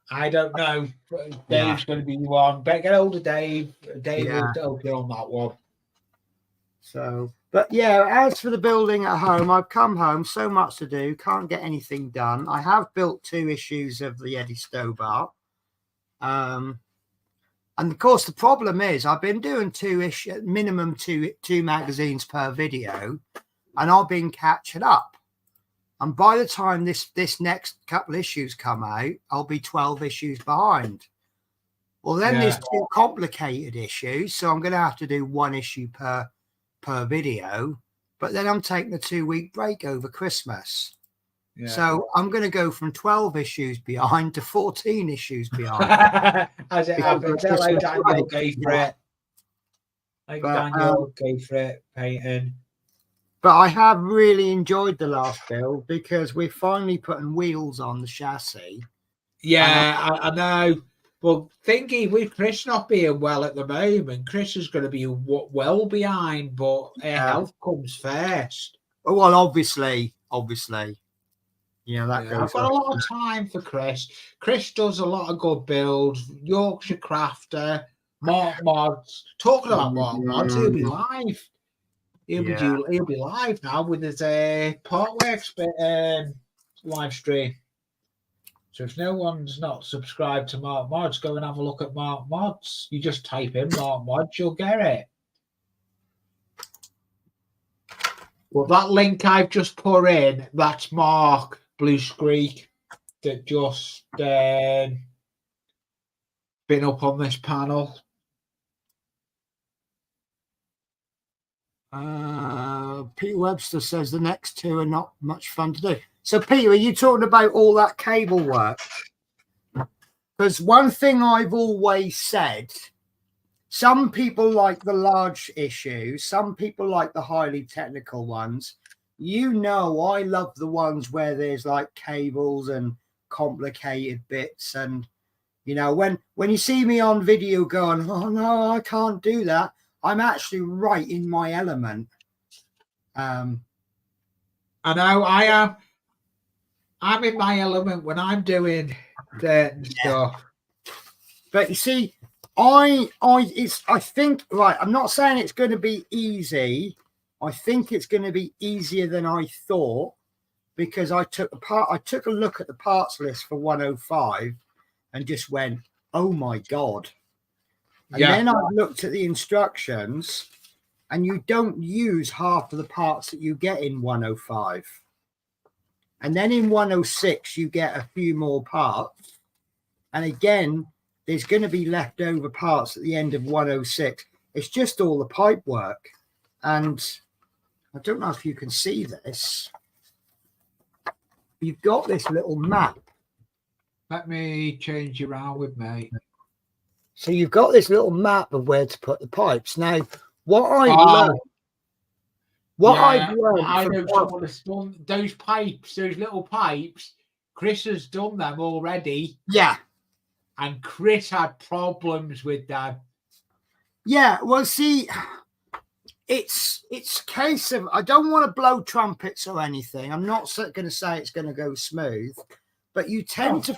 I don't know. Dave's going to be the one. Better get hold of Dave. Dave will help you on that one. So, but yeah, as for the building at home, I've come home, so much to do, can't get anything done. I have built 2 issues of the Eddie Stobart. And of course, the problem is I've been doing minimum two magazines per video, and I've been catching up. And by the time this next couple issues come out, I'll be 12 issues behind. Well, then there's 2 complicated issues, so I'm going to have to do 1 issue per video. But then I'm taking a 2-week break over Christmas. Yeah. So I'm going to go from 12 issues behind to 14 issues behind. As it happens, Daniel go for it. Daniel go for it, painting. But I have really enjoyed the last build because we're finally putting wheels on the chassis. Yeah, I know. Well, thinking with Chris not being well at the moment, Chris is going to be well behind, but health comes first. Well, obviously. Yeah, that goes. I've got a lot of time for Chris. Chris does a lot of good builds. Yorkshire crafter. Mark Mods. Talking about Mark Mods, he'll be live. He'll be live now with his Partworks live stream. So if no one's not subscribed to Mark Mods, go and have a look at Mark Mods. You just type in Mark Mods, you'll get it. Well, that link I've just put in, that's Mark Blue Streak that just been up on this panel. Peter Webster says the next two are not much fun to do. So, Peter, are you talking about all that cable work? Because one thing I've always said, some people like the large issues, some people like the highly technical ones. You know, I love the ones where there's like cables and complicated bits. And, you know, when you see me on video going, oh, no, I can't do that, I'm actually right in my element. I know I am. I'm in my element when I'm doing certain stuff. But you see, I think, right, I'm not saying it's going to be easy. I think it's going to be easier than I thought, because I took a look at the parts list for 105 and just went, oh my God. And then I looked at the instructions, and you don't use half of the parts that you get in 105. And then in 106, you get a few more parts. And again, there's going to be leftover parts at the end of 106. It's just all the pipe work. And I don't know if you can see this. You've got this little map. Let me change you around with me. So you've got this little map of where to put the pipes. Now, what I've learned, I know someone has done those pipes, those little pipes. Chris has done them already. Yeah. And Chris had problems with them. Yeah, well, see, it's a case of, I don't want to blow trumpets or anything. I'm not going to say it's going to go smooth, but you tend to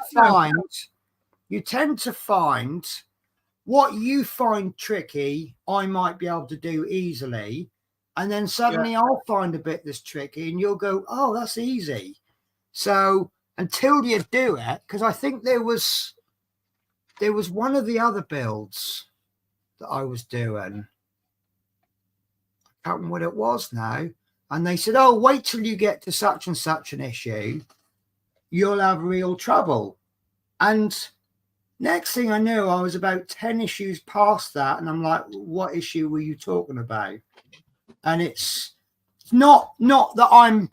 find what you find tricky, I might be able to do easily. And then suddenly I'll find a bit that's tricky and you'll go, oh, that's easy. So until you do it, because I think there was one of the other builds that I was doing. I can't remember what it was now. And they said, oh, wait till you get to such and such an issue. You'll have real trouble. And next thing I knew, I was about 10 issues past that. And I'm like, what issue were you talking about? And it's not that I'm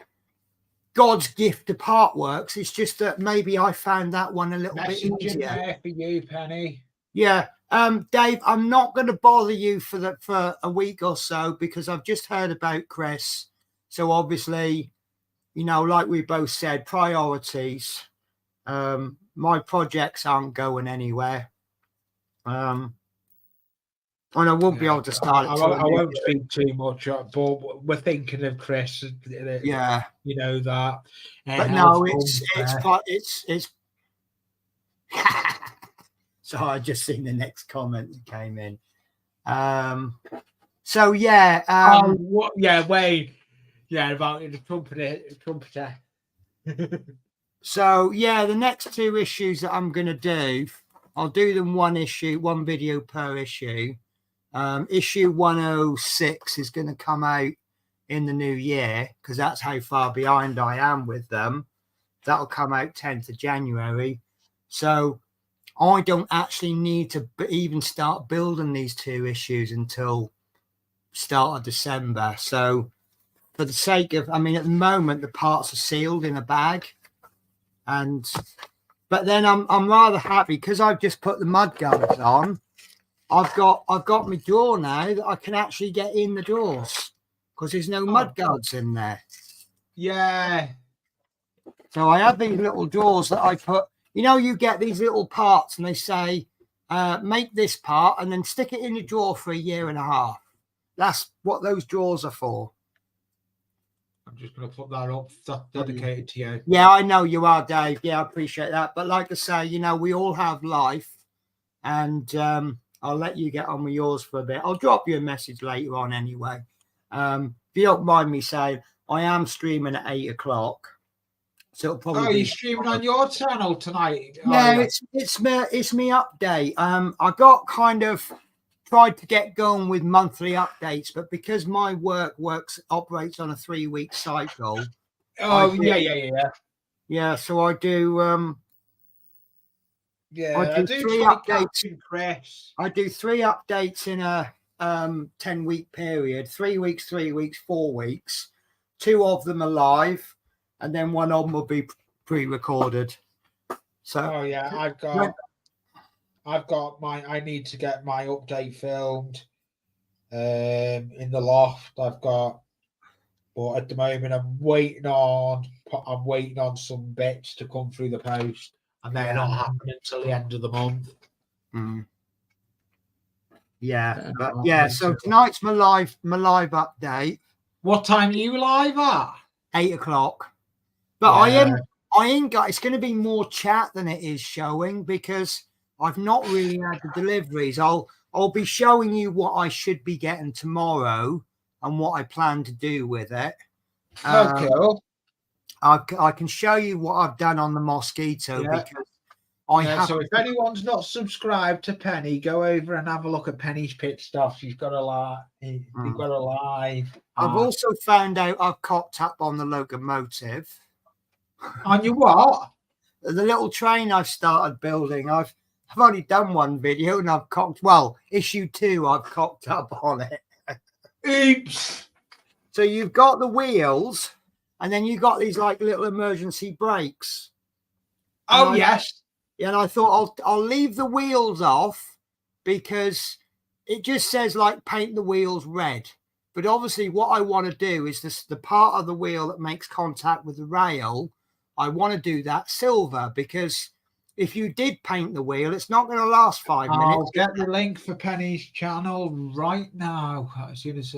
God's gift to Partworks. It's just that maybe I found that one a little bit easier. There for you, Penny. Yeah. Dave, I'm not going to bother you for a week or so, because I've just heard about Chris. So obviously, you know, like we both said, priorities. My projects aren't going anywhere. And I won't be able to start. I won't speak too much, but we're thinking of Chris. Yeah, you know that. But no, it's. So I just seen the next comment that came in. So yeah. Wait. Yeah, about the trumpeter. So yeah, the next two issues that I'm going to do, I'll do them one video per issue. Issue 106 is going to come out in the new year, because that's how far behind I am with them. That'll come out 10th of January. So I don't actually need to even start building these two issues until start of December. So for the sake of, I mean, at the moment, the parts are sealed in a bag. But then I'm rather happy because I've just put the mud guards on. I've got my door now that I can actually get in the doors, because there's no mud guards in there. Yeah. So I have these little doors that I put, you know, you get these little parts and they say, make this part and then stick it in your drawer for 1.5 years. That's what those drawers are for. I'm just going to put that up. That's dedicated to you. Yeah, I know you are, Dave. Yeah, I appreciate that. But like I say, you know, we all have life. And I'll let you get on with yours for a bit. I'll drop you a message later on anyway. If you don't mind me saying, I am streaming at 8 o'clock. So it'll probably you're streaming on your channel tonight? Yeah, it's me update. I got kind of tried to get going with monthly updates, but because my work operates on a 3-week cycle. Yeah, so I do I do 3 updates. Chris. I do 3 updates in a 10-week period, 3 weeks, 3 weeks, 4 weeks. 2 of them are live, and then 1 of them will be pre-recorded. So I've got I need to get my update filmed in the loft. But at the moment I'm waiting on some bits to come through the post, and they're not happening until the end of the month. So tonight's my live update. What time are you live at? 8 o'clock. But I ain't got, it's going to be more chat than it is showing, because I've not really had the deliveries. I'll be showing you what I should be getting tomorrow and what I plan to do with it. Cool. I can show you what I've done on the Mosquito, because so if anyone's not subscribed to Penny, go over and have a look at Penny's pit stuff. She's got a live. You've got a live. I've also found out I've cocked up on the locomotive. On your what? The little train I've started building. I've only done 1 video and I've cocked. Well, issue 2, I've cocked up on it. Oops. So you've got the wheels, and then you got these like little emergency brakes. Oh, yes. And I thought I'll leave the wheels off, because it just says like paint the wheels red. But obviously what I want to do is the part of the wheel that makes contact with the rail, I want to do that silver, because if you did paint the wheel, it's not going to last 5 minutes. I'll get the link for Penny's channel right now. As soon as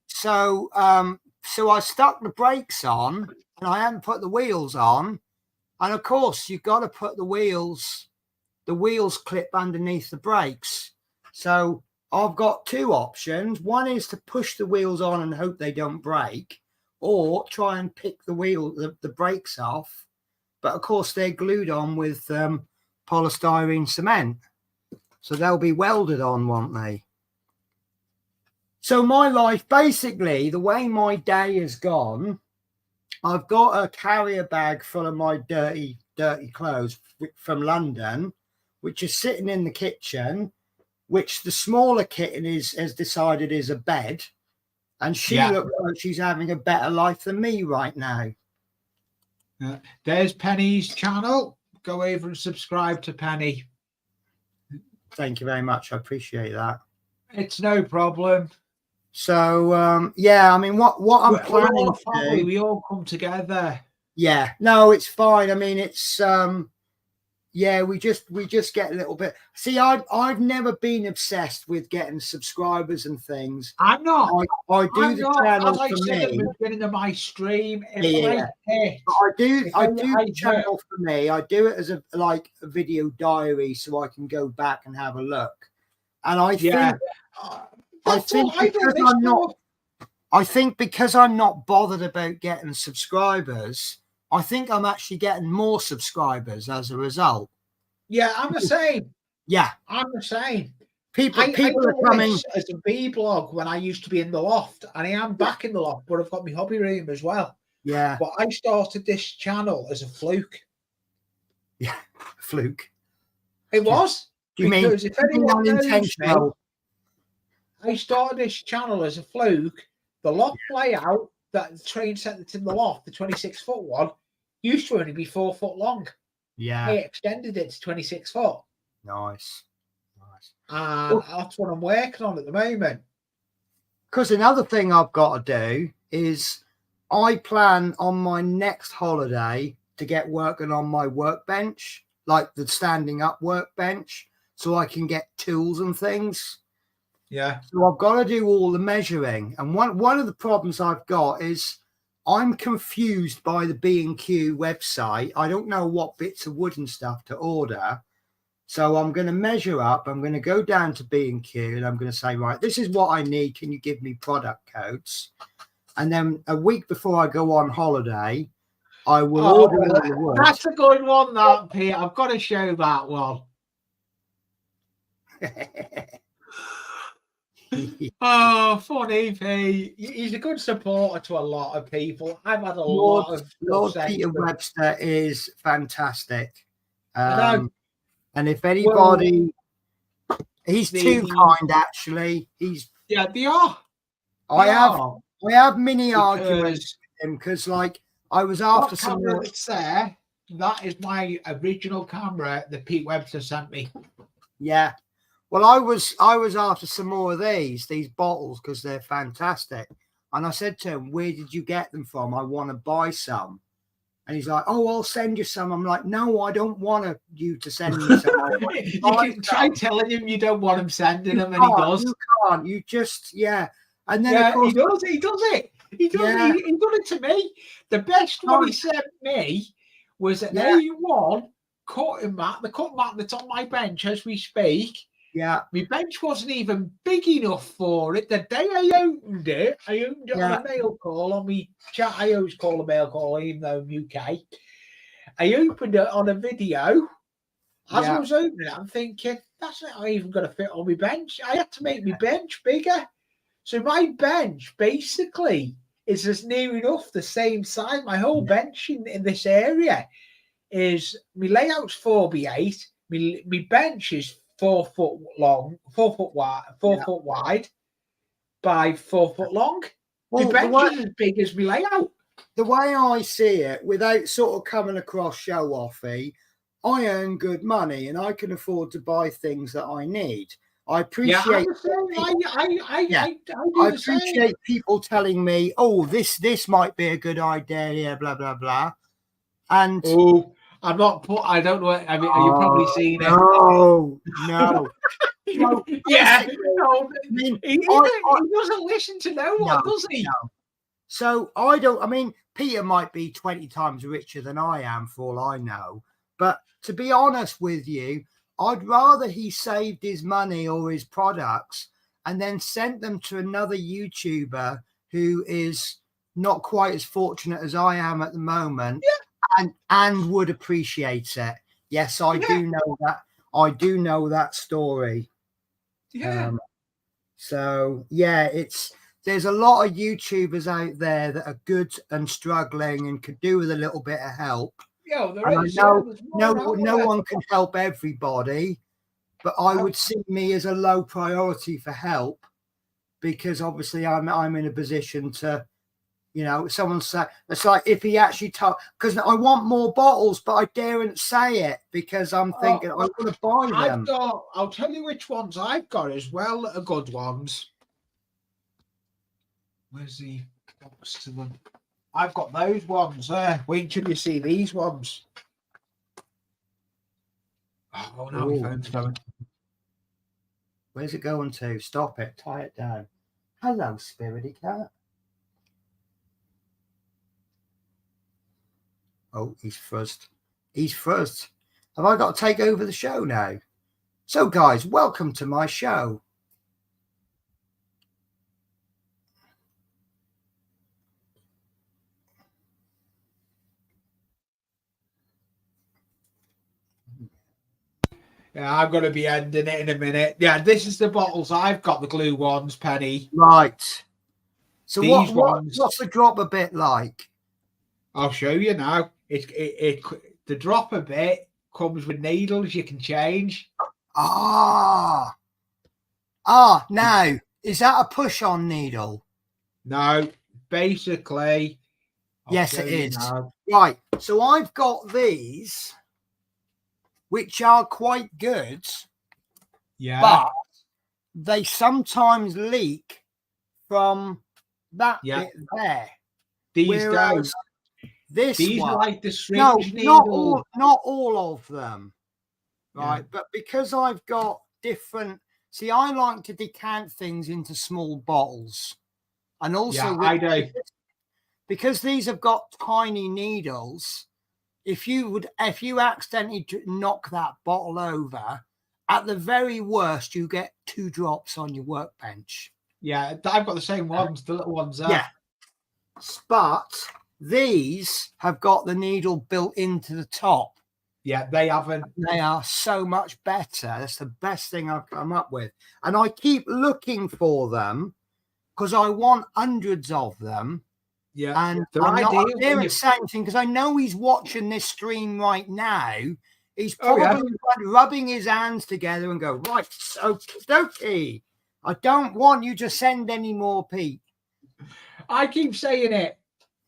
So I stuck the brakes on, and I haven't put the wheels on. And of course, you've got to put the wheels clip underneath the brakes. So I've got 2 options. One is to push the wheels on and hope they don't break, or try and pick the brakes off. But of course, they're glued on with polystyrene cement. So they'll be welded on, won't they? So my life, basically, the way my day has gone, I've got a carrier bag full of my dirty clothes from London, which is sitting in the kitchen, which the smaller kitten has decided is a bed. And she looks like she's having a better life than me right now. There's Penny's channel. Go over and subscribe to Penny. Thank you very much. I appreciate that. It's no problem. So I mean, what I'm planning to do, we all come together. Yeah, no, it's fine. I mean, it's we just get a little bit. See, I've never been obsessed with getting subscribers and things. I'm not. I do the channel for me. At the beginning of my stream, I do the channel for me. I do it as a video diary, so I can go back and have a look. And I think because I'm not bothered about getting subscribers, I think I'm actually getting more subscribers as a result. Yeah, I'm the same. Yeah, I'm the same. People are coming as a B blog when I used to be in the loft, and I am back in the loft, but I've got my hobby room as well. Yeah, but I started this channel as a fluke. Yeah, fluke. It was. Do you mean if anyone unintentional? Knows me, I started this channel as a fluke. The loft layout, that train set that's in the loft, the 26-foot one, used to only be 4 foot long. Yeah. I extended it to 26 foot. Nice. And that's what I'm working on at the moment. Because another thing I've got to do is I plan on my next holiday to get working on my workbench, like the standing up workbench, so I can get tools and things. Yeah. So I've got to do all the measuring. And one of the problems I've got is I'm confused by the B&Q website. I don't know what bits of wood and stuff to order. So I'm going to measure up. I'm going to go down to B&Q and I'm going to say, right, this is what I need. Can you give me product codes? And then a week before I go on holiday, I will order all the wood. That's a good one, that, Pete. I've got to show that one. Oh, funny, Pete. He's a good supporter to a lot of people. I've had a lot of Lord Peter Webster is fantastic. And if anybody, he's too kind, actually. They are. I have mini arguments with him because, like, I was after some more. There. That is my original camera that Pete Webster sent me. Yeah. Well, I was after some more of these bottles because they're fantastic. And I said to him, "Where did you get them from? I want to buy some." And he's like, "Oh, I'll send you some." I'm like, "No, I don't want you to send me some." You can try telling him you don't want him sending them, and he does. You can't. You just, And then of course, he does it. He does it. He done it to me. The best one he sent me was an A1 cutting mat, the cut mat that's on my bench as we speak. Yeah. My bench wasn't even big enough for it. The day I opened it on a mail call on me chat. I always call a mail call, even though I'm UK. I opened it on a video. As I was opening it, I'm thinking, that's not even going to fit on my bench. I had to make my bench bigger. So my bench basically is just near enough the same size. My whole bench in this area is, my layout's 4x8. My bench is 4 foot long, 4 foot wide, 4 foot wide by 4 foot long. My bench is as big as my layout. The way I see it, without sort of coming across show-offy, I earn good money and I can afford to buy things that I need. I appreciate. I appreciate people telling me, "Oh, this might be a good idea," blah blah blah. And I'm not. I don't know. I mean, you've probably seen it. No. No, he doesn't listen to no one, does he? No. So I don't. I mean, Peter might be 20 times richer than I am, for all I know. But to be honest with you, I'd rather he saved his money or his products and then sent them to another YouTuber who is not quite as fortunate as I am at the moment, and would appreciate it. Yes, I do know that. I do know that story. Yeah. There's a lot of YouTubers out there that are good and struggling and could do with a little bit of help. Yeah, no one can help everybody, but I would see me as a low priority for help because obviously I'm in a position to, someone say, it's like if he actually told, because I want more bottles, but I daren't say it because I'm thinking I want to buy them. I'll tell you which ones I've got as well that are good ones. Where's the box to them? I've got those ones there. Wait till you see these ones. Oh, no, my phone's going. Where's it going to? Stop it. Tie it down. Hello, Spirity Cat. Oh, he's fuzzed. He's fuzzed. Have I got to take over the show now? So, guys, welcome to my show. Yeah, I'm going to be ending it in a minute. Yeah, this is the bottles I've got, the glue ones, Penny. Right. So what's the drop a bit like? I'll show you now. The drop a bit comes with needles you can change. Now, is that a push-on needle? No, basically. Yes, it is. Now. Right. So I've got these, which are quite good. Yeah. But they sometimes leak from that bit there. These don't. These are like the syringe needle. Not all of them. Right. But because I've got different, see, I like to decant things into small bottles. And also I do. Because these have got tiny needles, if you accidentally knock that bottle over, at the very worst, you get 2 drops on your workbench. Yeah, I've got the same ones, the little ones there. Yeah. But these have got the needle built into the top. Yeah, they haven't. They are so much better. That's the best thing I've come up with. And I keep looking for them because I want hundreds of them. Yeah, and I'm not hearing anything because I know he's watching this stream right now. He's probably rubbing his hands together and go, right, okay. I don't want you to send any more, Pete. I keep saying it.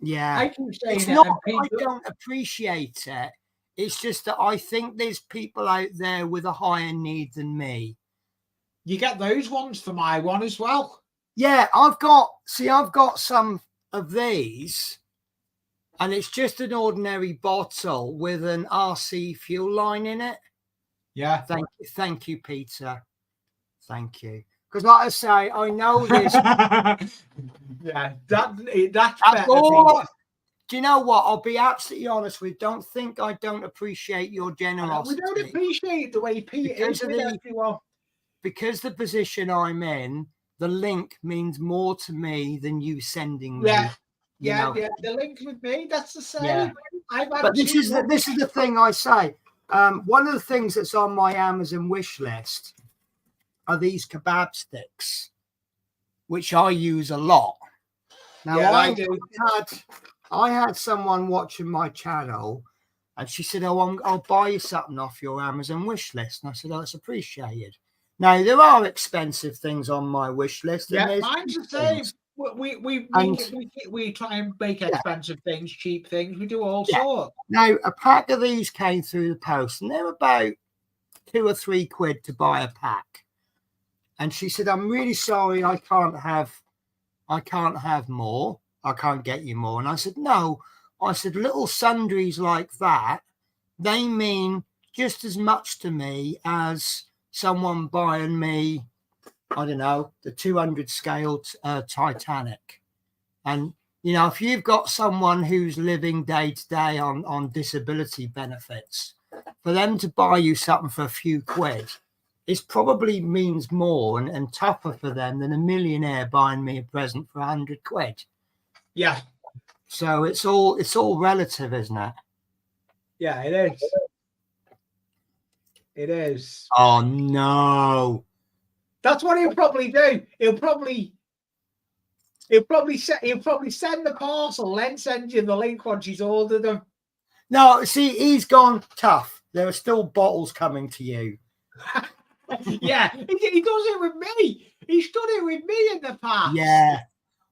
Yeah. I keep saying it's it. Not I don't appreciate it. It's just that I think there's people out there with a higher need than me. You get those ones for my one as well. Yeah, I've got some of these, and it's just an ordinary bottle with an RC fuel line in it. Yeah. Thank you, Peter. Thank you. Because, like I say, I know this. Yeah, that's all. Do you know what? I'll be absolutely honest with you. Don't think I don't appreciate your generosity. We don't appreciate the way Pete is with everyone. Because the position I'm in, the link means more to me than you sending me. Yeah. The link with me, that's the same. Yeah. But this is the thing I say. One of the things that's on my Amazon wish list are these kebab sticks, which I use a lot. Now, I had someone watching my channel, and she said, "Oh, I'll buy you something off your Amazon wish list." And I said, "Oh, it's appreciated." Now, there are expensive things on my wish list. Yeah, mine's the same. We try and make expensive things, cheap things. We do all sorts. Now, a pack of these came through the post, and they're about £2 or £3 to buy a pack. And she said, "I'm really sorry, I can't have more. I can't get you more." And I said, "No." I said, "Little sundries like that, they mean just as much to me as someone buying me, I don't know, the 200 scale Titanic." And, you know, if you've got someone who's living day to day on disability benefits, for them to buy you something for a few quid, it probably means more and tougher for them than a millionaire buying me a present for 100 quid. Yeah. So it's all relative, isn't it? Yeah, it is. It is. Oh no. That's what he'll probably do. He'll probably send the parcel, then send you the link once he's ordered them. No, see, he's gone tough. There are still bottles coming to you. Yeah, he does it with me. He's done it with me in the past. Yeah.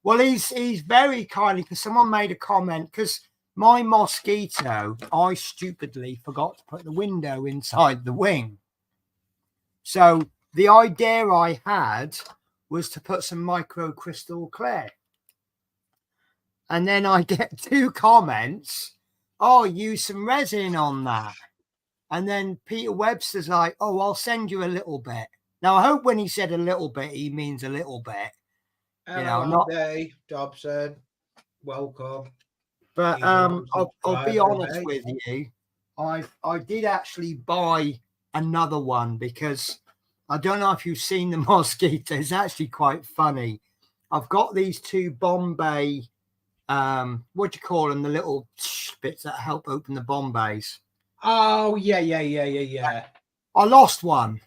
Well, he's very kindly, because someone made a comment, because my mosquito, I stupidly forgot to put the window inside the wing. So the idea I had was to put some microcrystal clay. And then I get 2 comments, "Oh, use some resin on that." And then Peter Webster's like, "Oh, I'll send you a little bit." Now, I hope when he said a little bit, he means a little bit. Hello, not Dave Dobson. Welcome. But I'll be honest with you. I did actually buy another one, because I don't know if you've seen the mosquito. It's actually quite funny. I've got these 2 Bombay, what do you call them? The little bits that help open the Bombays. Oh, yeah. I lost one.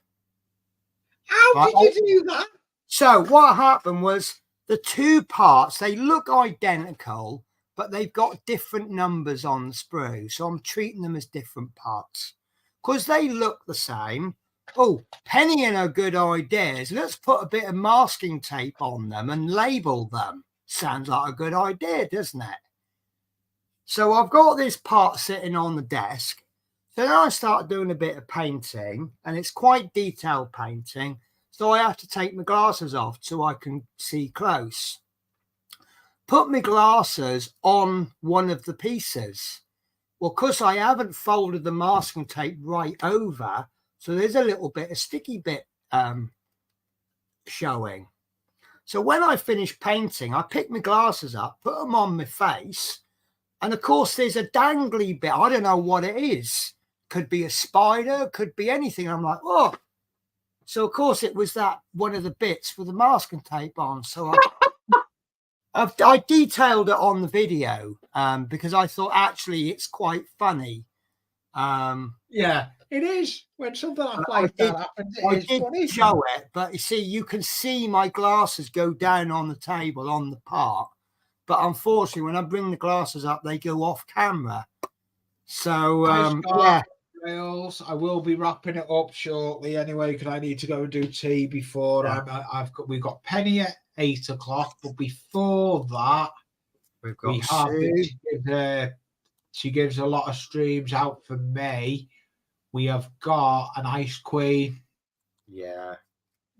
How did you do that? So what happened was, the 2 parts, they look identical, but they've got different numbers on the sprue. So I'm treating them as different parts. Because they look the same. Oh, Penny and her good ideas. Let's put a bit of masking tape on them and label them. Sounds like a good idea, doesn't it? So I've got this part sitting on the desk. So then I start doing a bit of painting, and it's quite detailed painting. So I have to take my glasses off so I can see close. Put my glasses on one of the pieces. Well, because I haven't folded the masking tape right over, so there's a little bit of sticky bit showing. So when I finish painting, I pick my glasses up, put them on my face, And of course, there's a dangly bit. I don't know what it is. Could be a spider, could be anything. I'm like, oh. So, of course, it was that one of the bits with the masking tape on. So I detailed it on the video because I thought actually it's quite funny. Yeah, it is. When something like that happens, it is funny. Show it, but you see, you can see my glasses go down on the table on the part. But unfortunately, when I bring the glasses up, they go off camera. So, yeah. Rails. I will be wrapping it up shortly anyway, because I need to go and do tea before we've got Penny at 8 o'clock, but before that we have she gives a lot of streams out for me. We have got an Ice Queen. Yeah.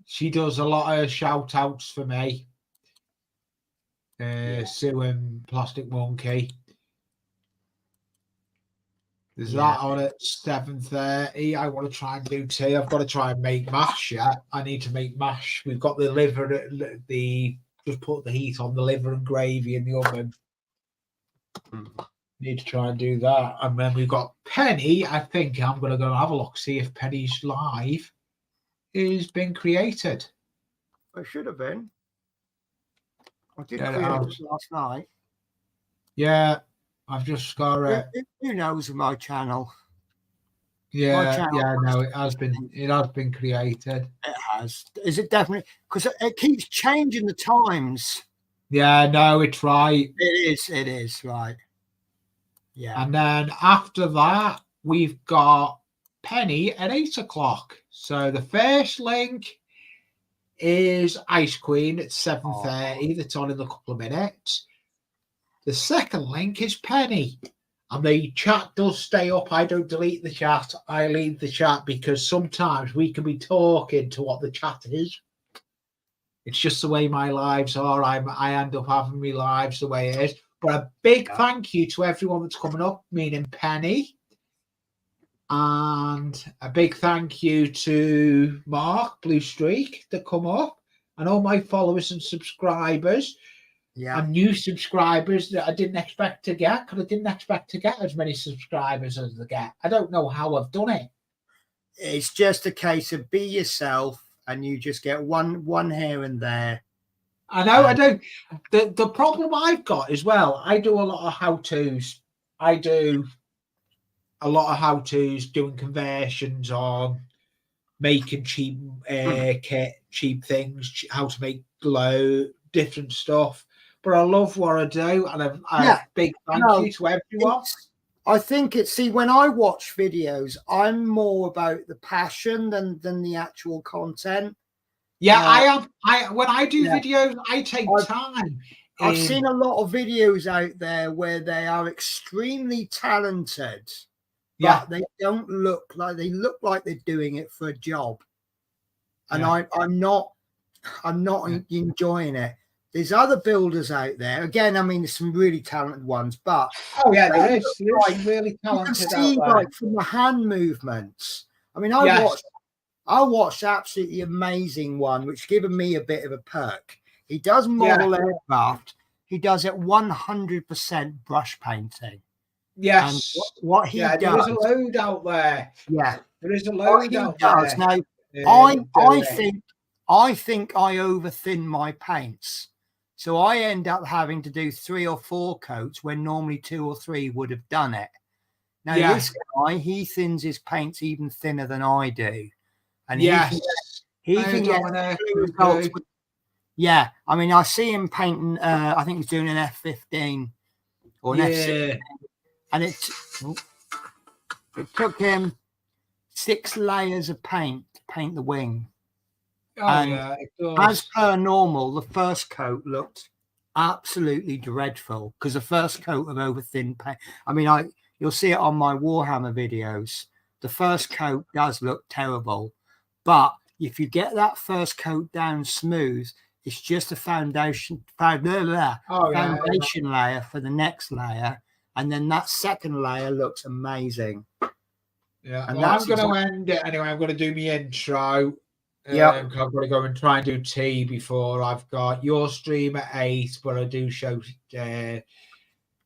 She does a lot of shout outs for me. Sue and Plastic Monkey. There's that on at 7:30. I want to try and do tea. I've got to try and make mash yet. I need to make mash. We've got the liver, just put the heat on the liver and gravy in the oven. Need to try and do that. And then we've got Penny. I think I'm going to go and have a look, see if Penny's live has been created. It should have been. I did create it last night. Yeah. I've just got it. Who knows my channel? Yeah, no, it has been created. It has. Is it definitely? Because it keeps changing the times. Yeah, no, it's right. It is right. Yeah. And then after that, we've got Penny at 8 o'clock. So the first link is Ice Queen at 7:30. That's on in a couple of minutes. The second link is Penny. And the chat does stay up. I don't delete the chat. I leave the chat because sometimes we can be talking to what the chat is. It's just the way my lives are. I end up having my lives the way it is. But a big thank you to everyone that's coming up, meaning Penny. And a big thank you to Mark, Blue Streak, to come up. And all my followers and subscribers. Yeah. And new subscribers that I didn't expect to get, because I didn't expect to get as many subscribers as I get. I don't know how I've done it. It's just a case of be yourself, and you just get one here and there. I know. I don't. The problem I've got as well, I do a lot of how-tos. I do a lot of how-tos, doing conversions on making cheap kit, cheap things, how to make glow, different stuff. But I love what I do, and a big thank you to everyone. I think when I watch videos, I'm more about the passion than the actual content. Yeah, I am. When I do videos, I take time. I've seen a lot of videos out there where they are extremely talented, but they don't look like they're doing it for a job. And I'm not enjoying it. There's other builders out there. Again, I mean, there's some really talented ones, but there is really talented. You can see like from the hand movements. I mean, I watched absolutely amazing one, which given me a bit of a perk. He does model aircraft. He does it 100% brush painting. Yes. And what he does. There is a load out there. Yeah. There is a load out there. Now, I think I overthin my paints. So I end up having to do 3 or 4 coats when normally 2 or 3 would have done it. Now, this guy, he thins his paints even thinner than I do. And he can get results. Yeah, I mean, I see him painting, I think he's doing an F-15 or an F-16. And it took him 6 layers of paint to paint the wing. As per normal, the first coat looked absolutely dreadful because the first coat of over thin paint. I mean, you'll see it on my Warhammer videos. The first coat does look terrible, but if you get that first coat down smooth, it's just a foundation layer for the next layer, and then that second layer looks amazing. Yeah, and I'm going to end it anyway. I'm going to do my intro. I've got to go and try and do tea before. I've got your stream at 8, but I do show. I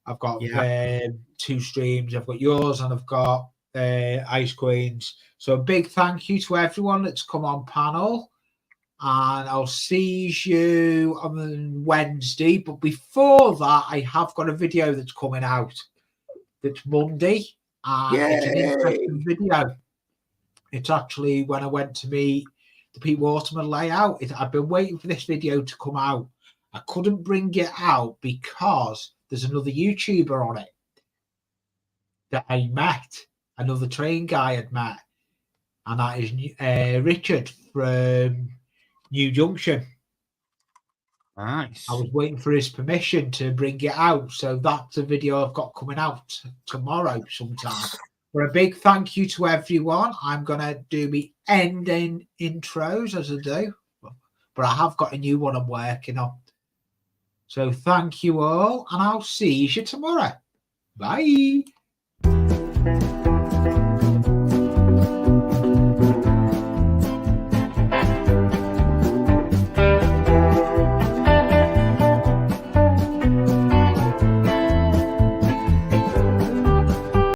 I've got 2 streams. I've got yours and I've got Ice Queen's. So a big thank you to everyone that's come on panel. And I'll see you on Wednesday. But before that, I have got a video that's coming out. That's Monday. And it's an interesting video. It's actually when I went to meet the Pete Waterman layout. I've been waiting for this video to come out. I couldn't bring it out because there's another YouTuber on it that I met, another train guy I'd met, and that is Richard from New Junction. Nice. I was waiting for his permission to bring it out, so that's a video I've got coming out tomorrow sometime. But a big thank you to everyone. I'm gonna do my ending intros as I do, but I have got a new one I'm working on. So thank you all, and I'll see you tomorrow. Bye.